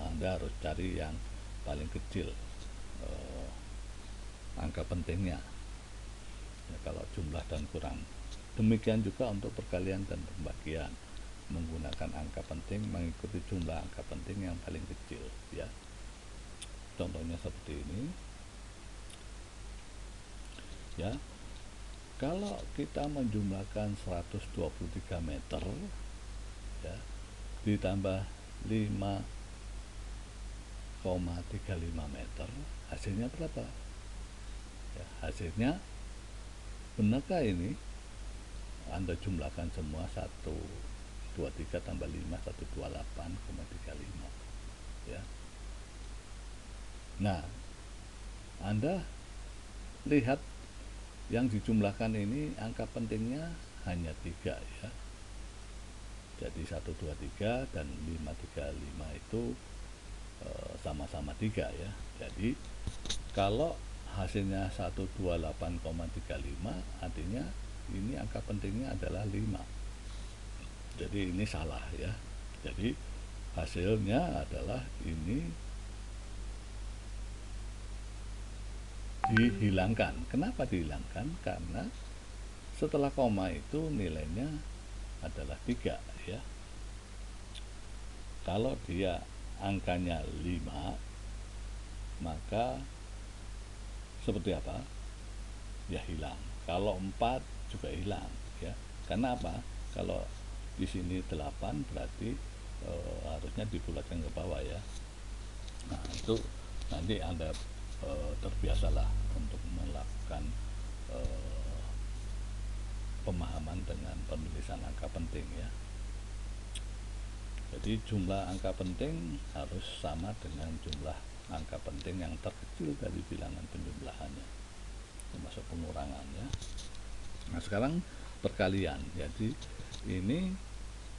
Anda harus cari yang paling kecil angka pentingnya ya, kalau jumlah dan kurang. Demikian juga untuk perkalian dan pembagian, menggunakan angka penting mengikuti jumlah angka penting yang paling kecil ya. Contohnya seperti ini ya. Kalau kita menjumlahkan 123 meter ya, ditambah 5,35 meter, hasilnya berapa ya? Hasilnya, benarkah ini Anda jumlahkan semua 123 tambah 5 128,35 ya. Nah Anda lihat yang dijumlahkan ini angka pentingnya hanya 3 ya. Jadi 123 dan 535 itu sama-sama 3 ya. Jadi kalau hasilnya 128,35 artinya ini angka pentingnya adalah 5. Jadi ini salah ya. Jadi hasilnya adalah ini dihilangkan. Kenapa dihilangkan? Karena setelah koma itu nilainya adalah 3 ya. Kalau dia angkanya 5, maka seperti apa? Ya hilang. Kalau 4 juga hilang ya. Karena apa? Kalau di sini 8 berarti harusnya dibulatkan ke bawah ya. Nah itu nanti Anda terbiasalah untuk melakukan pemahaman dengan penulisan angka penting ya. Jadi jumlah angka penting harus sama dengan jumlah angka penting yang terkecil dari bilangan penjumlahannya, termasuk pengurangannya. Nah sekarang perkalian. Jadi ini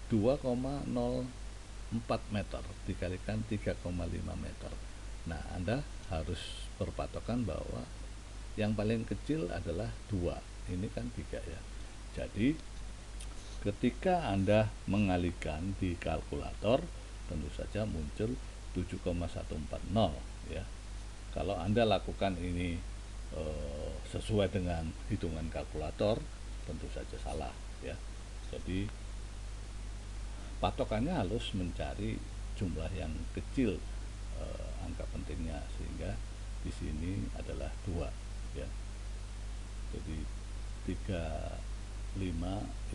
2,04 meter dikalikan 3,5 meter. Nah Anda harus berpatokan bahwa yang paling kecil adalah 2, ini kan 3 ya. Jadi ketika Anda mengalihkan di kalkulator, tentu saja muncul 7,140 ya. Kalau Anda lakukan ini sesuai dengan hitungan kalkulator, tentu saja salah ya. Jadi patokannya harus mencari jumlah yang kecil angka pentingnya, sehingga di sini adalah 2 ya. Jadi 35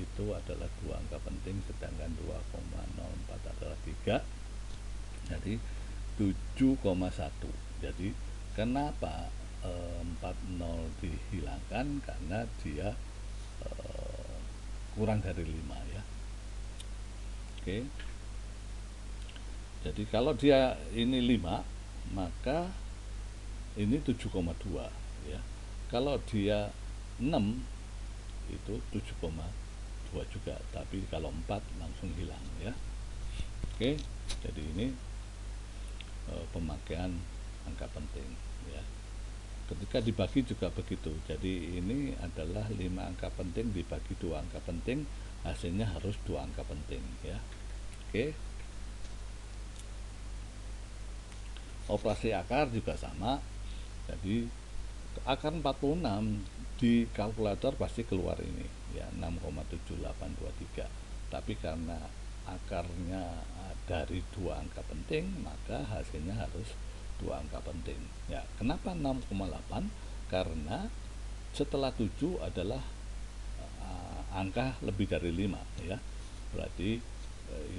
itu adalah 2 angka penting, sedangkan 2,04 adalah 3. Jadi 7,1. Jadi kenapa 40 dihilangkan? Karena dia kurang dari 5 ya. Oke. Jadi kalau dia ini 5, maka ini 7,2 ya. Kalau dia 6 itu 7,2 juga, tapi kalau 4 langsung hilang ya. Oke, jadi ini pemakaian angka penting ya. Ketika dibagi juga begitu. Jadi ini adalah 5 angka penting dibagi 2 angka penting, hasilnya harus 2 angka penting ya. Oke. Operasi akar juga sama. Jadi akar 46 di kalkulator pasti keluar ini ya, 6,7823. Tapi karena akarnya dari 2 angka penting, maka hasilnya harus 2 angka penting ya. Kenapa 6,8? Karena setelah 7 adalah angka lebih dari 5 ya. Berarti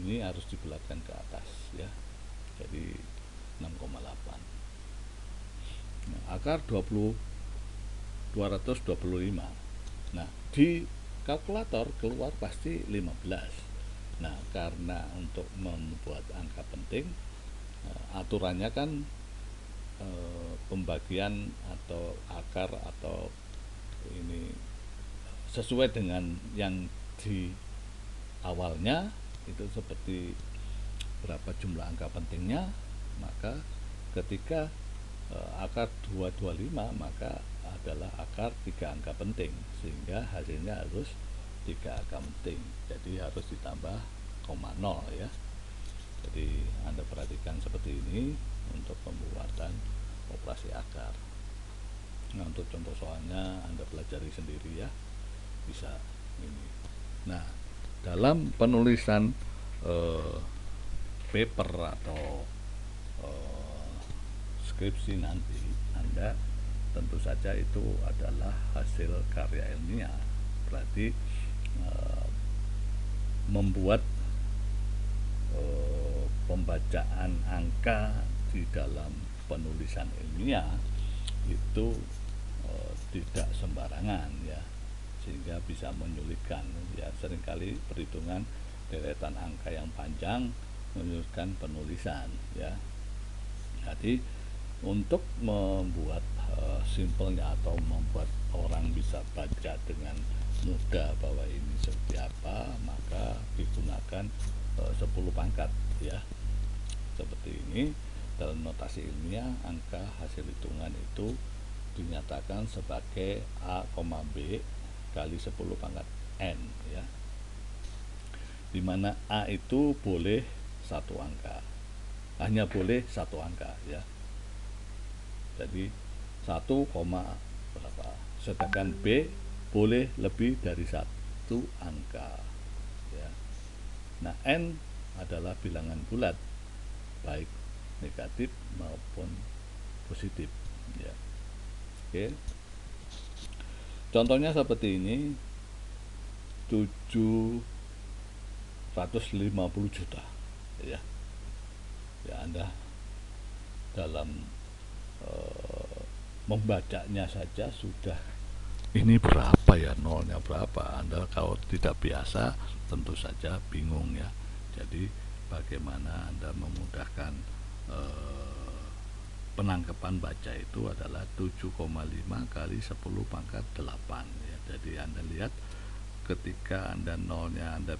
ini harus dibulatkan ke atas ya. Jadi 6,8. Nah, akar 225. Nah, di kalkulator keluar pasti 15. Nah, karena untuk membuat angka penting, aturannya kan pembagian atau akar atau ini sesuai dengan yang di awalnya itu seperti berapa jumlah angka pentingnya, maka ketika akar 225 maka adalah akar 3 angka penting, sehingga hasilnya harus 3 angka penting, jadi harus ditambah 0 ya. Jadi Anda perhatikan seperti ini untuk pembuatan operasi akar. Nah, untuk contoh soalnya Anda pelajari sendiri ya, bisa ini. Nah, dalam penulisan paper atau skripsi nanti, Anda tentu saja itu adalah hasil karya ilmiah. Berarti membuat pembacaan angka di dalam penulisan ilmiah itu tidak sembarangan ya, sehingga bisa menyulitkan ya. Seringkali perhitungan deretan angka yang panjang menyulitkan penulisan ya. Jadi untuk membuat simpelnya atau membuat orang bisa baca dengan mudah bahwa ini seperti apa, maka digunakan 10 pangkat ya. Seperti ini, dalam notasi ilmiah angka hasil hitungan itu dinyatakan sebagai A, B kali 10 pangkat N ya, dimana A itu boleh satu angka, hanya boleh satu angka ya. Jadi 1, berapa, sedangkan B boleh lebih dari satu angka ya. Nah, N adalah bilangan bulat baik negatif maupun positif ya. Oke. Contohnya seperti ini, 750 juta ya. Ya, Anda dalam membacanya saja sudah ini berapa ya, nolnya berapa. Anda kalau tidak biasa tentu saja bingung ya. Jadi bagaimana Anda memudahkan penangkapan baca itu adalah 7,5 kali 10 pangkat 8 ya. Jadi Anda lihat ketika Anda nolnya Anda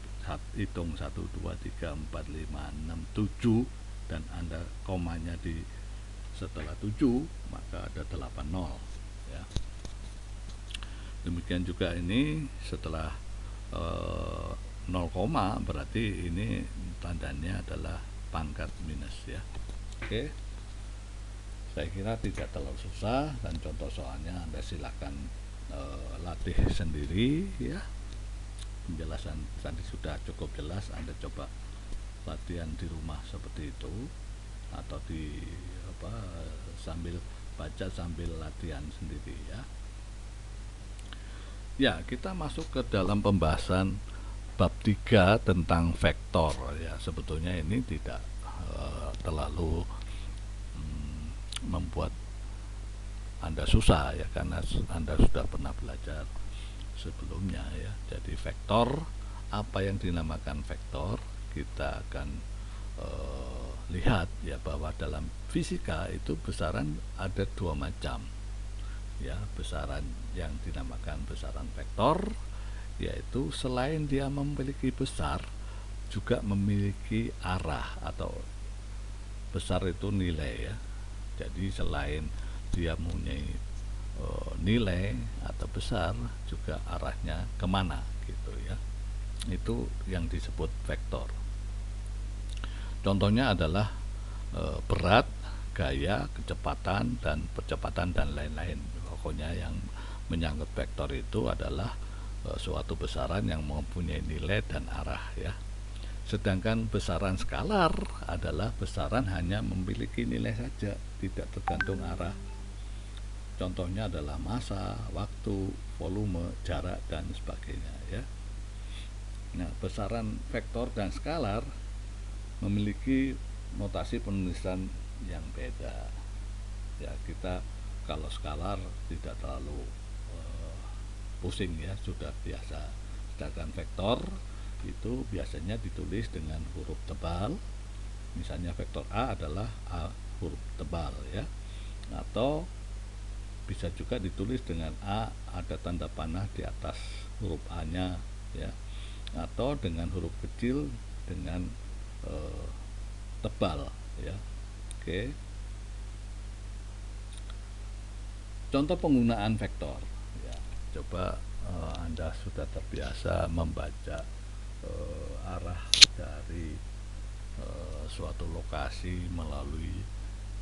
hitung 1, 2, 3, 4, 5, 6, 7 dan Anda komanya di setelah 7 maka ada 8 nol ya. Demikian juga ini setelah 0, berarti ini tandanya adalah pangkat minus ya. Oke, saya kira tidak terlalu susah, dan contoh soalnya Anda silakan latih sendiri ya. Penjelasan tadi sudah cukup jelas, Anda coba latihan di rumah seperti itu, atau di sambil baca sambil latihan sendiri ya. Ya, kita masuk ke dalam pembahasan bab 3 tentang vektor ya. Sebetulnya ini tidak terlalu membuat Anda susah ya, karena Anda sudah pernah belajar sebelumnya ya. Jadi vektor, apa yang dinamakan vektor, kita akan lihat ya, bahwa dalam fisika itu besaran ada 2 macam ya. Besaran yang dinamakan besaran vektor, yaitu selain dia memiliki besar juga memiliki arah, atau besar itu nilai ya. Jadi selain dia mempunyai nilai atau besar, juga arahnya kemana gitu ya. Itu yang disebut vektor. Contohnya adalah berat, gaya, kecepatan, dan percepatan, dan lain-lain. Pokoknya yang menyangkut vektor itu adalah suatu besaran yang mempunyai nilai dan arah ya. Sedangkan besaran skalar adalah besaran hanya memiliki nilai saja, tidak tergantung arah. Contohnya adalah massa, waktu, volume, jarak, dan sebagainya ya. Nah, besaran vektor dan skalar memiliki notasi penulisan yang beda. Ya, kita kalau skalar tidak terlalu pusing ya, sudah biasa. Sedangkan vektor itu biasanya ditulis dengan huruf tebal. Misalnya vektor A adalah A huruf tebal ya. Atau bisa juga ditulis dengan A ada tanda panah di atas huruf A-nya ya, atau dengan huruf kecil dengan tebal ya. Oke. Contoh penggunaan vektor ya. Coba Anda sudah terbiasa membaca arah dari suatu lokasi melalui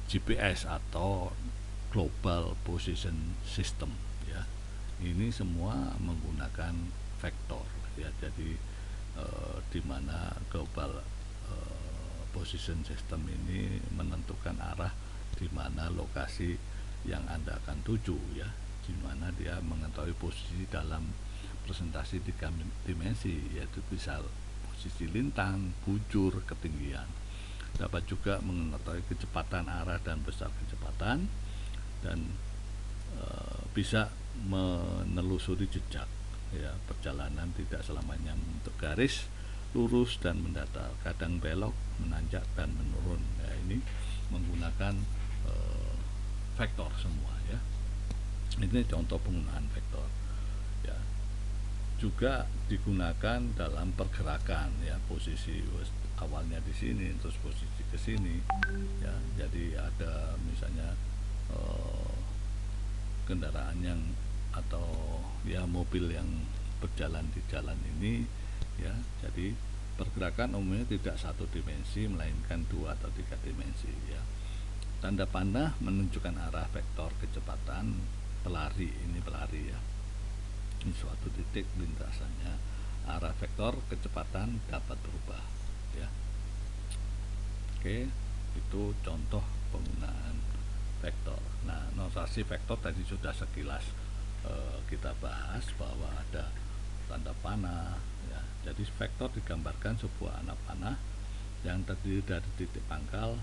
GPS atau Global Position System ya. Ini semua menggunakan vektor ya. Jadi di mana Global Position System ini menentukan arah di mana lokasi yang Anda akan tuju ya, di mana dia mengetahui posisi dalam presentasi 3 dimensi, yaitu misal posisi lintang, bujur, ketinggian. Dapat juga mengetahui kecepatan arah dan besar kecepatan, dan bisa menelusuri jejak ya. Perjalanan tidak selamanya untuk garis lurus dan mendatar, kadang belok, menanjak dan menurun ya. Ini menggunakan vektor semua ya. Ini contoh penggunaan vektor ya. Juga digunakan dalam pergerakan ya, posisi awalnya di sini terus posisi ke sini ya. Jadi ada misalnya kendaraan yang atau ya mobil yang berjalan di jalan ini ya. Jadi pergerakan umumnya tidak satu dimensi melainkan 2 atau 3 dimensi ya. Tanda panah menunjukkan arah vektor kecepatan pelari, ini pelari ya. Ini suatu titik lintasannya. Arah vektor kecepatan dapat berubah ya. Oke, itu contoh penggunaan vektor. Nah, notasi vektor tadi sudah sekilas kita bahas bahwa ada tanda panah ya. Jadi vektor digambarkan sebuah anak panah yang terdiri dari titik pangkal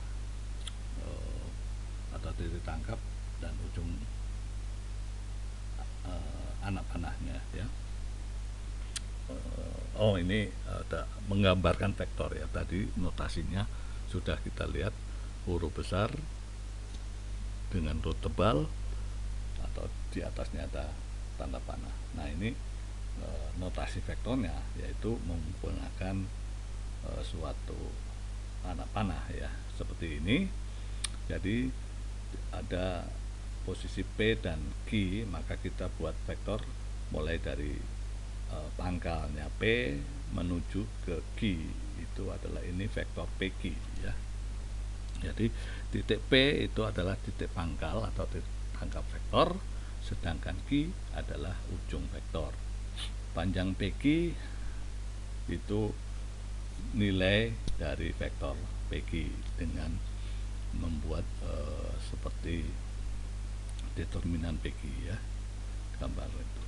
atau titik tangkap dan ujung anak panahnya ya. Ini ada menggambarkan vektor ya. Tadi notasinya sudah kita lihat, huruf besar dengan huruf tebal atau di atasnya ada tanda panah. Nah, ini notasi vektornya yaitu menggunakan suatu anak panah ya, seperti ini. Jadi ada posisi P dan Q, maka kita buat vektor mulai dari pangkalnya P menuju ke Q, itu adalah ini vektor PQ ya. Jadi titik P itu adalah titik pangkal atau titik tangkap vektor, sedangkan Q adalah ujung vektor. Panjang PQ itu nilai dari vektor PQ dengan membuat seperti determinan PQ ya, gambar itu.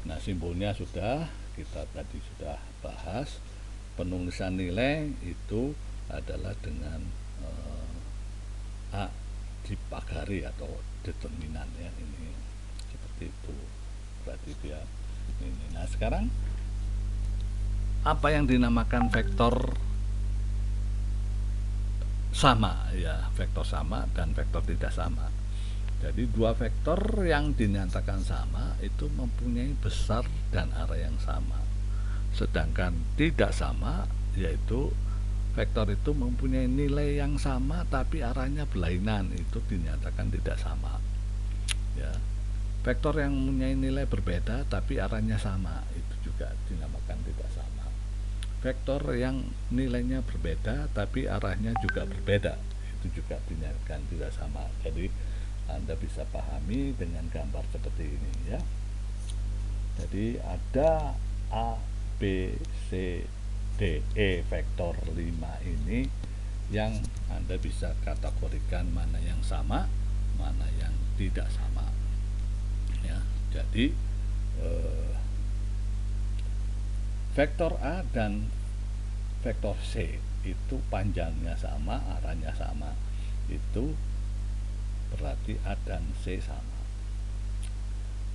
Nah, simbolnya sudah kita tadi sudah bahas. Penulisan nilai itu adalah dengan A dipagari atau determinan ya, ini seperti itu. Berarti dia ini. Nah, sekarang apa yang dinamakan vektor sama ya, vektor sama dan vektor tidak sama. Jadi dua vektor yang dinyatakan sama itu mempunyai besar dan arah yang sama. Sedangkan tidak sama yaitu vektor itu mempunyai nilai yang sama tapi arahnya berlainan, itu dinyatakan tidak sama. Ya. Vektor yang mempunyai nilai berbeda tapi arahnya sama, itu juga dinamakan tidak sama. Vektor yang nilainya berbeda tapi arahnya juga berbeda, itu juga dinyatakan tidak sama. Jadi Anda bisa pahami dengan gambar seperti ini ya. Jadi ada A, B, C, D, E, vektor 5 ini yang Anda bisa kategorikan mana yang sama, mana yang tidak sama ya. Jadi vektor A dan vektor C itu panjangnya sama, arahnya sama, itu berarti A dan C sama.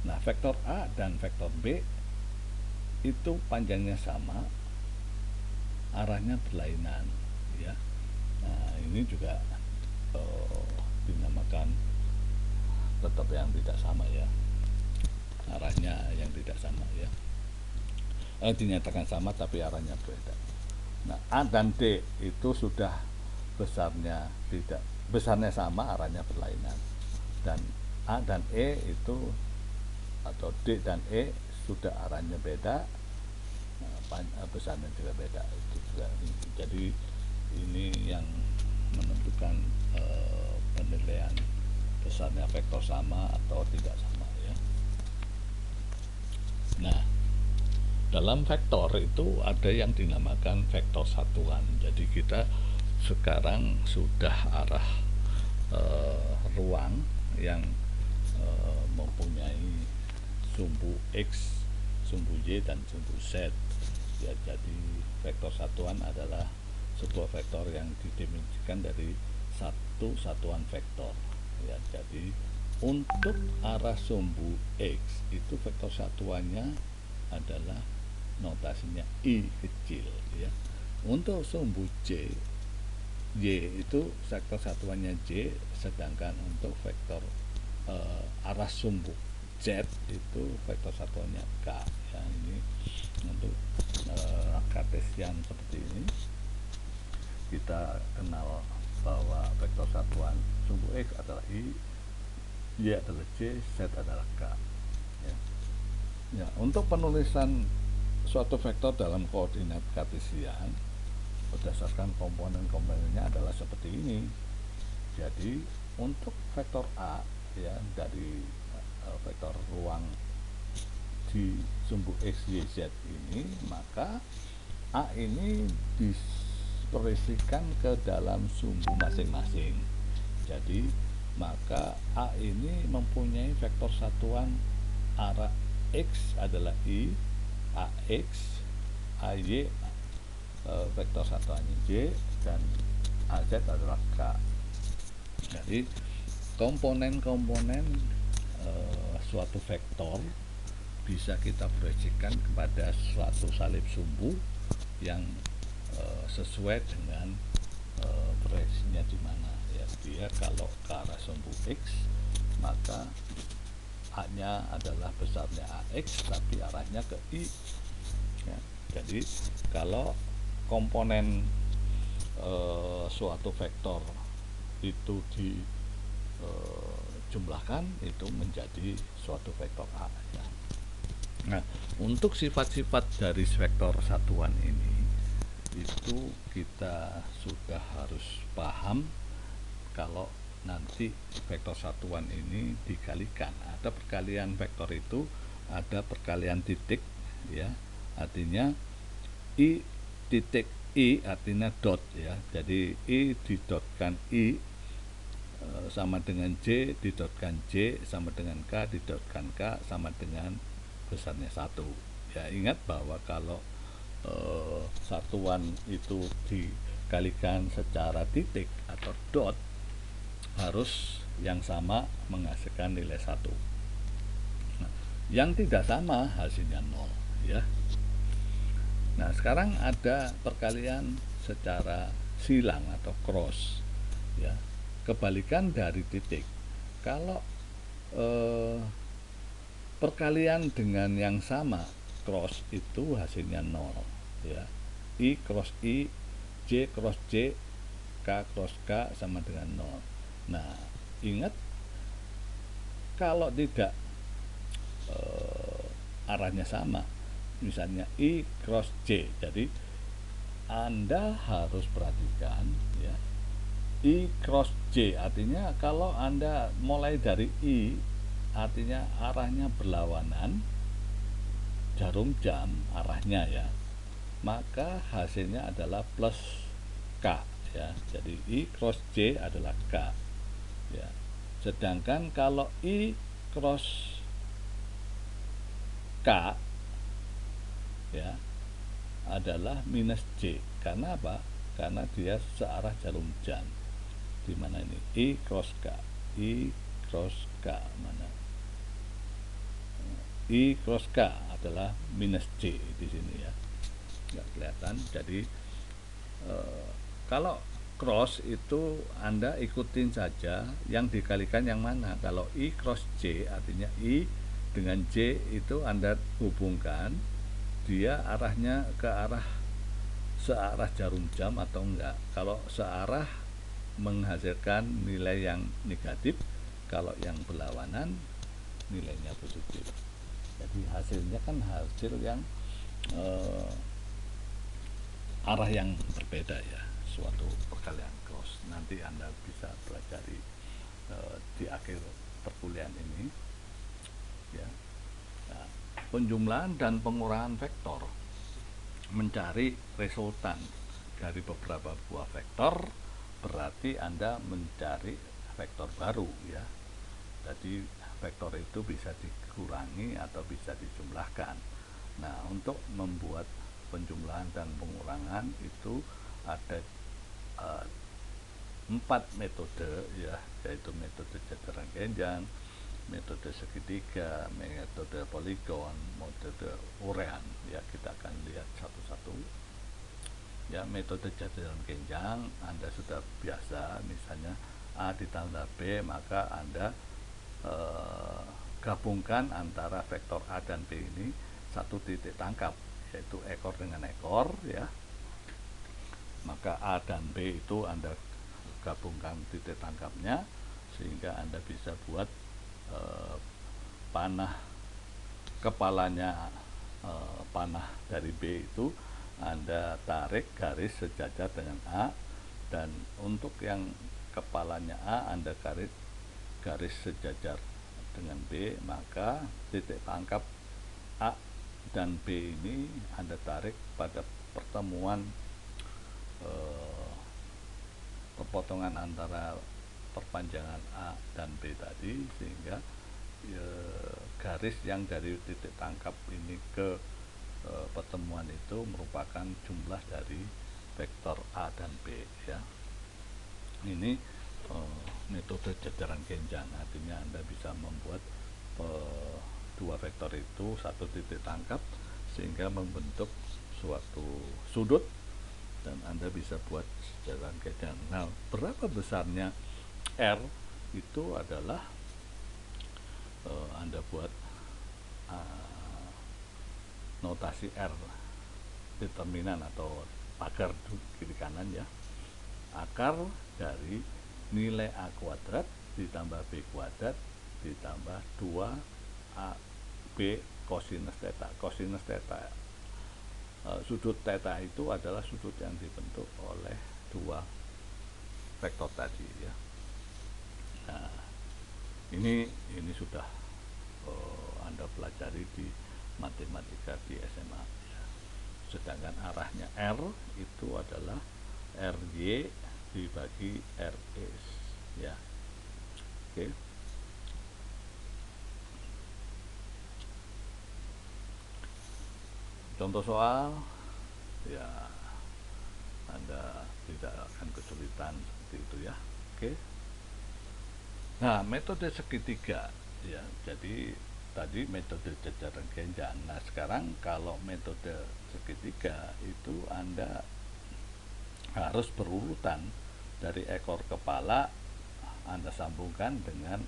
Nah, vektor A dan vektor B itu panjangnya sama, arahnya berlainan ya. Nah, ini juga dinamakan tetap yang tidak sama ya, arahnya yang tidak sama ya, dinyatakan sama tapi arahnya berbeda. Nah, A dan D itu sudah besarnya sama, arahnya berlainan. Dan A dan E itu, atau D dan E, sudah arahnya beda, besarnya juga beda. Itu juga. Jadi ini yang menentukan penilaian besarnya vektor sama atau tidak sama ya. Nah, dalam vektor itu ada yang dinamakan vektor satuan. Jadi kita sekarang sudah arah ruang yang mempunyai sumbu X, sumbu Y, dan sumbu Z ya. Jadi vektor satuan adalah sebuah vektor yang didimensikan dari satu satuan vektor ya. Jadi untuk arah sumbu X itu vektor satuannya adalah notasinya I kecil ya. Untuk sumbu Y itu vektor satuannya J, sedangkan untuk vektor arah sumbu Z itu vektor satuannya K ya. Ini untuk kartesian seperti ini kita kenal bahwa vektor satuan sumbu X adalah I, Y adalah J, Z adalah K ya. Ya, untuk penulisan suatu vektor dalam koordinat kartesian berdasarkan komponen-komponennya adalah seperti ini. Jadi untuk vektor A ya, dari vektor ruang di sumbu X, Y, Z ini, maka A ini diproyeksikan ke dalam sumbu masing-masing. Jadi maka A ini mempunyai vektor satuan arah X adalah I, AX, AY vektor satuannya J, dan AZ adalah K. Jadi komponen-komponen suatu vektor bisa kita proyeksikan kepada suatu salib sumbu yang sesuai dengan proyeksinya di mana ya. Dia kalau ke arah sumbu X, maka A-nya adalah besarnya AX tapi arahnya ke I ya. Jadi kalau komponen suatu vektor itu dijumlahkan itu menjadi suatu vektor A ya. Nah, untuk sifat-sifat dari vektor satuan ini itu kita sudah harus paham. Kalau nanti vektor satuan ini dikalikan, ada perkalian vektor itu, ada perkalian titik ya, artinya I titik I artinya dot ya. Jadi I didotkan I sama dengan J didotkan J sama dengan K didotkan K sama dengan besarnya 1 ya. Ingat bahwa kalau satuan itu dikalikan secara titik atau dot, harus yang sama menghasilkan nilai 1. Nah, yang tidak sama hasilnya 0 ya. Nah, sekarang ada perkalian secara silang atau cross ya. Kebalikan dari titik. Kalau perkalian dengan yang sama cross itu hasilnya 0 ya. I cross I, J cross J, K cross K sama dengan 0. Nah, ingat kalau tidak arahnya sama, misalnya I cross J, jadi Anda harus perhatikan ya, I cross J artinya kalau Anda mulai dari I artinya arahnya berlawanan, jarum jam arahnya ya, maka hasilnya adalah plus K ya. Jadi I cross J adalah K ya. Sedangkan kalau I cross K ya adalah minus J. Karena apa? Karena dia searah jarum jam. Di mana ini? I cross K. I cross K mana? I cross K adalah minus J di sini ya. Nggak kelihatan. Jadi kalau cross itu Anda ikutin saja yang dikalikan yang mana. Kalau I cross J artinya I dengan J itu Anda hubungkan, dia arahnya ke arah searah jarum jam atau enggak. Kalau searah menghasilkan nilai yang negatif, kalau yang berlawanan nilainya positif. Jadi hasilnya kan hasil yang arah yang berbeda ya, suatu perkalian cross. Nanti Anda bisa pelajari di akhir perkuliahan ini ya. Nah, penjumlahan dan pengurangan vektor, mencari resultan dari beberapa buah vektor, berarti Anda mencari vektor baru ya. Jadi vektor itu bisa dikurangi atau bisa dijumlahkan. Nah, untuk membuat penjumlahan dan pengurangan itu ada 4 metode ya, yaitu metode jajaran genjang, metode segitiga, metode poligon, metode urean ya. Kita akan lihat satu-satu ya. Metode jajaran genjang Anda sudah biasa, misalnya A ditambah B, maka Anda gabungkan antara vektor A dan B ini satu titik tangkap, yaitu ekor dengan ekor ya. Maka A dan B itu Anda gabungkan titik tangkapnya, sehingga Anda bisa buat panah kepalanya. Panah dari B itu Anda tarik garis sejajar dengan A, dan untuk yang kepalanya A Anda garis sejajar dengan B, maka titik tangkap A dan B ini Anda tarik pada pertemuan perpotongan antara perpanjangan A dan B tadi, sehingga garis yang dari titik tangkap ini ke pertemuan itu merupakan jumlah dari vektor A dan B ya. Ini metode jajaran genjang, artinya Anda bisa membuat dua vektor itu satu titik tangkap sehingga membentuk suatu sudut, dan Anda bisa buat jajaran genjang. Nah, berapa besarnya R itu adalah Anda buat notasi R determinan atau pagar kiri kanan ya. Akar dari nilai A kuadrat ditambah B kuadrat ditambah 2 B kosinus theta. Kosinus theta, sudut theta itu adalah sudut yang dibentuk oleh dua vektor tadi ya. Nah, ini sudah Anda pelajari di matematika di SMA ya. Sedangkan arahnya R itu adalah RY dibagi RS ya. Oke. Contoh soal ya, Anda tidak akan kesulitan seperti itu ya. Oke. Nah, metode segitiga ya. Jadi tadi metode jajaran genjang. Nah, sekarang kalau metode segitiga itu Anda harus berurutan dari ekor kepala Anda sambungkan dengan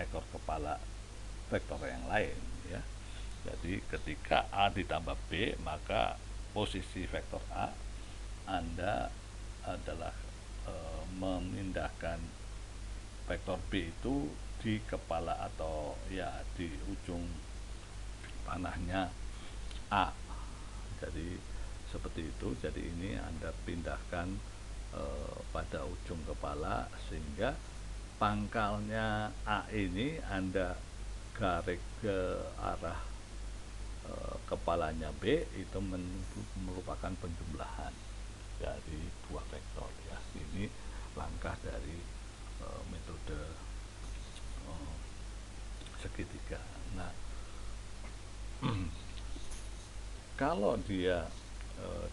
ekor kepala vektor yang lain ya. Jadi ketika A ditambah B, maka posisi vektor A Anda adalah memindahkan vektor B itu di kepala atau ya di ujung panahnya A. Jadi seperti itu. Jadi ini Anda pindahkan pada ujung kepala, sehingga pangkalnya A ini Anda garis ke arah kepalanya B, itu merupakan penjumlahan dari dua vektor ya. Ini langkah dari metode Kalau dia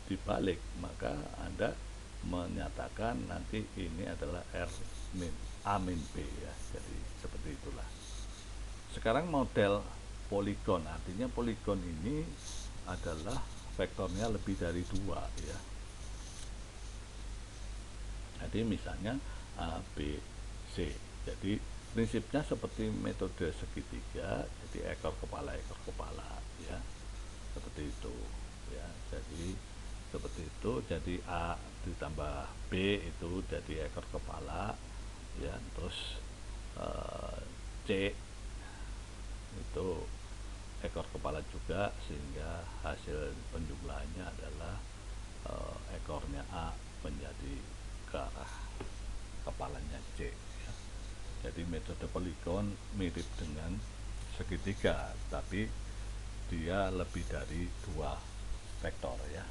dibalik, maka Anda menyatakan nanti ini adalah R min A min B ya. Jadi seperti itulah. Sekarang model poligon, artinya poligon ini adalah vektornya lebih dari dua ya. Jadi misalnya A, B, C. Jadi prinsipnya seperti metode segitiga, jadi ekor kepala ya, seperti itu ya. Jadi seperti itu, jadi A ditambah B itu jadi ekor kepala ya, terus C itu ekor kepala juga, sehingga hasil penjumlahannya adalah ekornya A menjadi ke arah kepalanya C ya. Jadi metode poligon mirip dengan segitiga, tapi dia lebih dari dua vektor ya.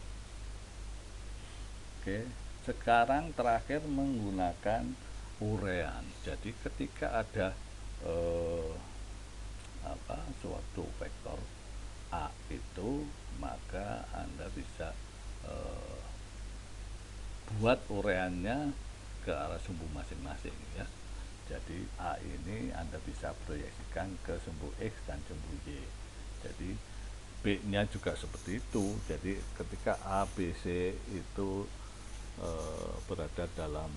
Oke, sekarang terakhir menggunakan urean. Jadi ketika ada suatu vektor A itu, maka Anda bisa buat ureannya ke arah sumbu masing-masing ya. Jadi A ini Anda bisa proyeksikan ke sumbu X dan sumbu Y. Jadi B nya juga seperti itu. Jadi ketika A, B, C itu berada dalam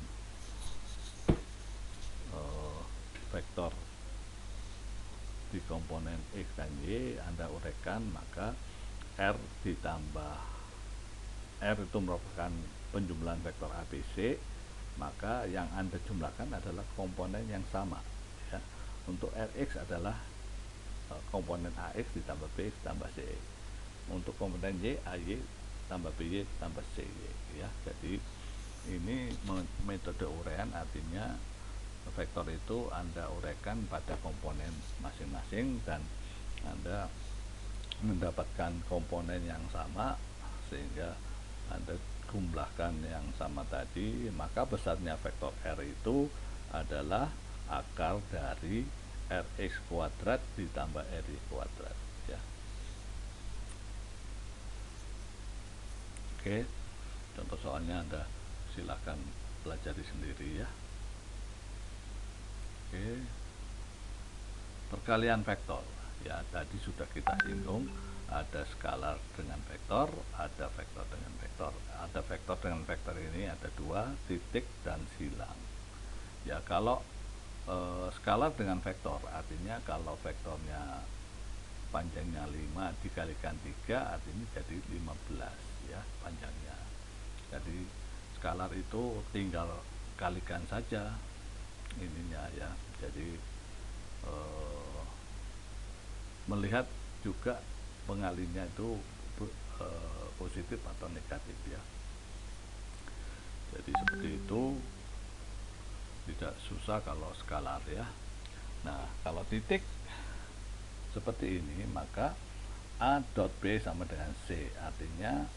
vektor di komponen X dan Y, Anda uraikan, maka R ditambah R itu merupakan penjumlahan vektor A, B, C, maka yang Anda jumlahkan adalah komponen yang sama ya. Untuk Rx adalah komponen AX ditambah BX tambah CX. Untuk komponen Y, AY tambah BY tambah CY ya. Jadi ini metode uraian, artinya vektor itu Anda uraikan pada komponen masing-masing dan Anda mendapatkan komponen yang sama, sehingga Anda jumlahkan yang sama tadi, maka besarnya vektor R itu adalah akar dari Rx kuadrat ditambah Ry kuadrat ya. Oke, contoh soalnya Anda silakan pelajari sendiri ya. Oke, perkalian vektor ya, tadi sudah kita singgung, ada skalar dengan vektor, ada vektor dengan vektor. Ada vektor dengan vektor ini ada dua, titik dan silang ya. Kalau skalar dengan vektor, artinya kalau vektornya panjangnya 5 dikalikan 3, artinya jadi 15 ya panjangnya. Jadi skalar itu tinggal kalikan saja ininya ya. Jadi melihat juga pengalinya itu positif atau negatif ya. Jadi seperti itu, tidak susah kalau skalar ya. Nah, kalau titik seperti ini, maka A dot B sama dengan C. Artinya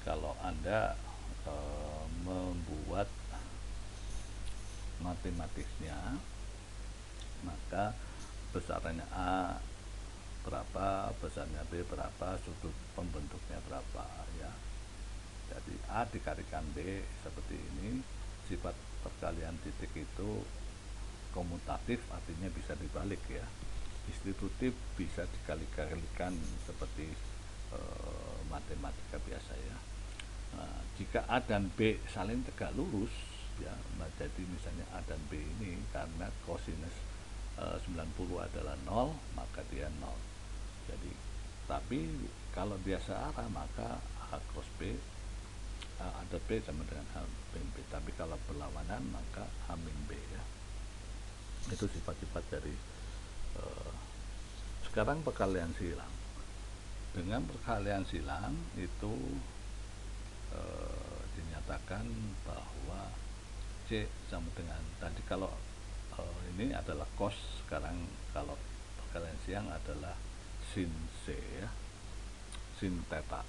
kalau Anda membuat matematisnya, maka besarnya A berapa, besarnya B berapa, sudut pembentuknya berapa ya. Jadi A dikalikan B seperti ini. Sifat perkalian titik itu komutatif, artinya bisa dibalik ya. Distributif bisa dikali-kalikan seperti matematika biasa ya. Nah, jika A dan B saling tegak lurus ya, jadi misalnya A dan B ini karena kosinus 90 adalah 0, maka dia 0. Jadi tapi kalau dia searah, maka A cross B, A dot B sama dengan A min B. Tapi kalau berlawanan, maka A min B ya. Itu sifat-sifat dari sekarang perkalian silang. Dengan perkalian silang itu dinyatakan bahwa C sama dengan tadi, kalau ini adalah cos, sekarang kalau perkalian silang adalah sin C ya, sin theta.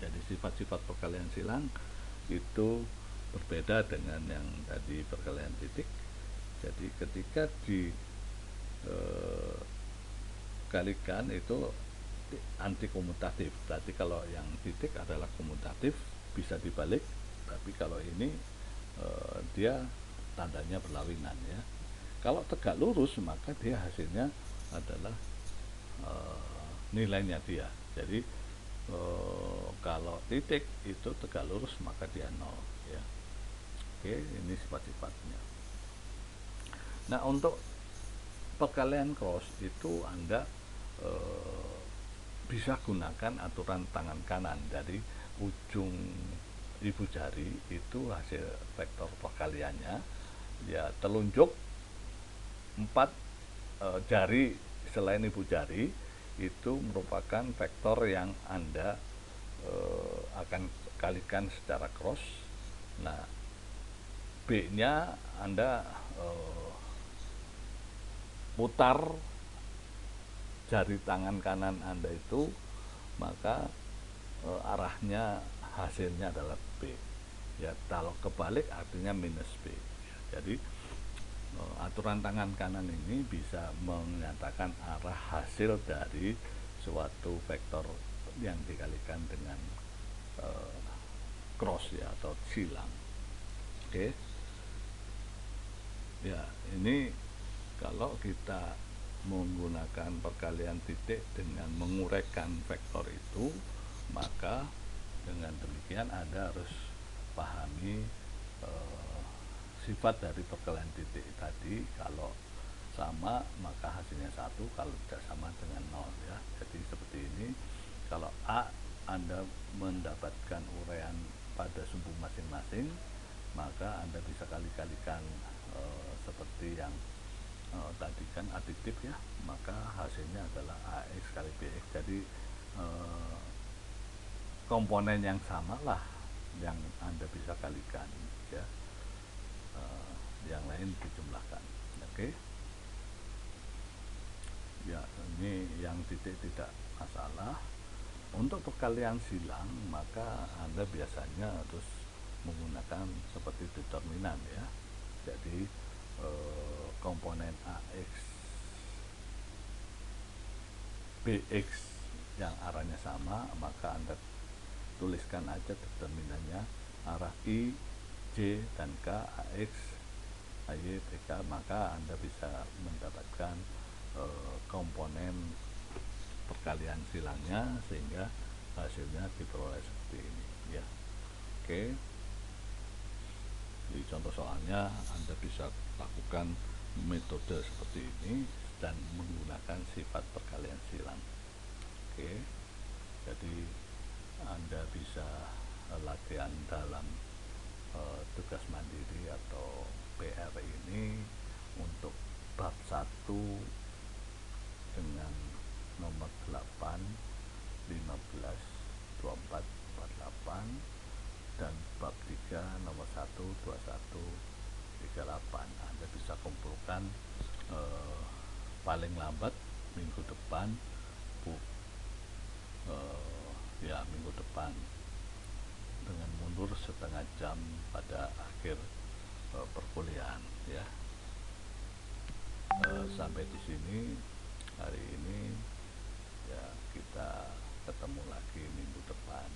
Jadi sifat-sifat perkalian silang itu berbeda dengan yang tadi perkalian titik. Jadi ketika dikalikan itu anti komutatif. Berarti kalau yang titik adalah komutatif, bisa dibalik, tapi kalau ini dia tandanya berlawanan ya. Kalau tegak lurus maka dia hasilnya adalah nilainya dia. Jadi kalau titik itu tegak lurus maka dia 0 ya. Oke, ini sifat-sifatnya. Nah, untuk perkalian cross itu Anda bisa gunakan aturan tangan kanan. Jadi ujung ibu jari itu hasil vektor perkaliannya ya, telunjuk 4 jari selain ibu jari itu merupakan vektor yang Anda akan kalikan secara cross. Nah, B nya Anda putar jari tangan kanan Anda itu, maka arahnya hasilnya adalah B ya. Kalau kebalik artinya minus B ya. Jadi aturan tangan kanan ini bisa menyatakan arah hasil dari suatu vektor yang dikalikan dengan cross ya, atau silang. Oke ya, ini kalau kita menggunakan perkalian titik dengan menguraikan vektor itu, maka dengan demikian Anda harus pahami sifat dari perkalian titik tadi. Kalau sama maka hasilnya 1, kalau tidak sama dengan 0 ya. Jadi seperti ini. Kalau A Anda mendapatkan uraian pada sumbu masing-masing, maka Anda bisa kali-kalikan seperti yang tadi kan aditif ya, maka hasilnya adalah AX kali BX. Jadi komponen yang sama lah yang Anda bisa kalikan ya, yang lain dijumlahkan. Oke ya, ini yang titik tidak masalah. Untuk perkalian silang maka Anda biasanya harus menggunakan seperti determinan ya. Jadi komponen AX BX yang arahnya sama, maka Anda tuliskan aja determinannya arah I, J, dan K, AX, AY, BK, maka Anda bisa mendapatkan komponen perkalian silangnya, sehingga hasilnya diperoleh seperti ini ya. Oke, di contoh soalnya Anda bisa lakukan metode seperti ini dan menggunakan sifat perkalian silang. Oke, jadi Anda bisa latihan dalam tugas mandiri atau PR ini untuk bab 1 dengan nomor 8, 15, 24, 48, dan bab 3 nomor 1, 21, 38. Anda bisa kumpulkan paling lambat minggu depan minggu depan, dengan mundur setengah jam pada akhir perkuliahan ya. Sampai di sini hari ini ya, kita ketemu lagi minggu depan.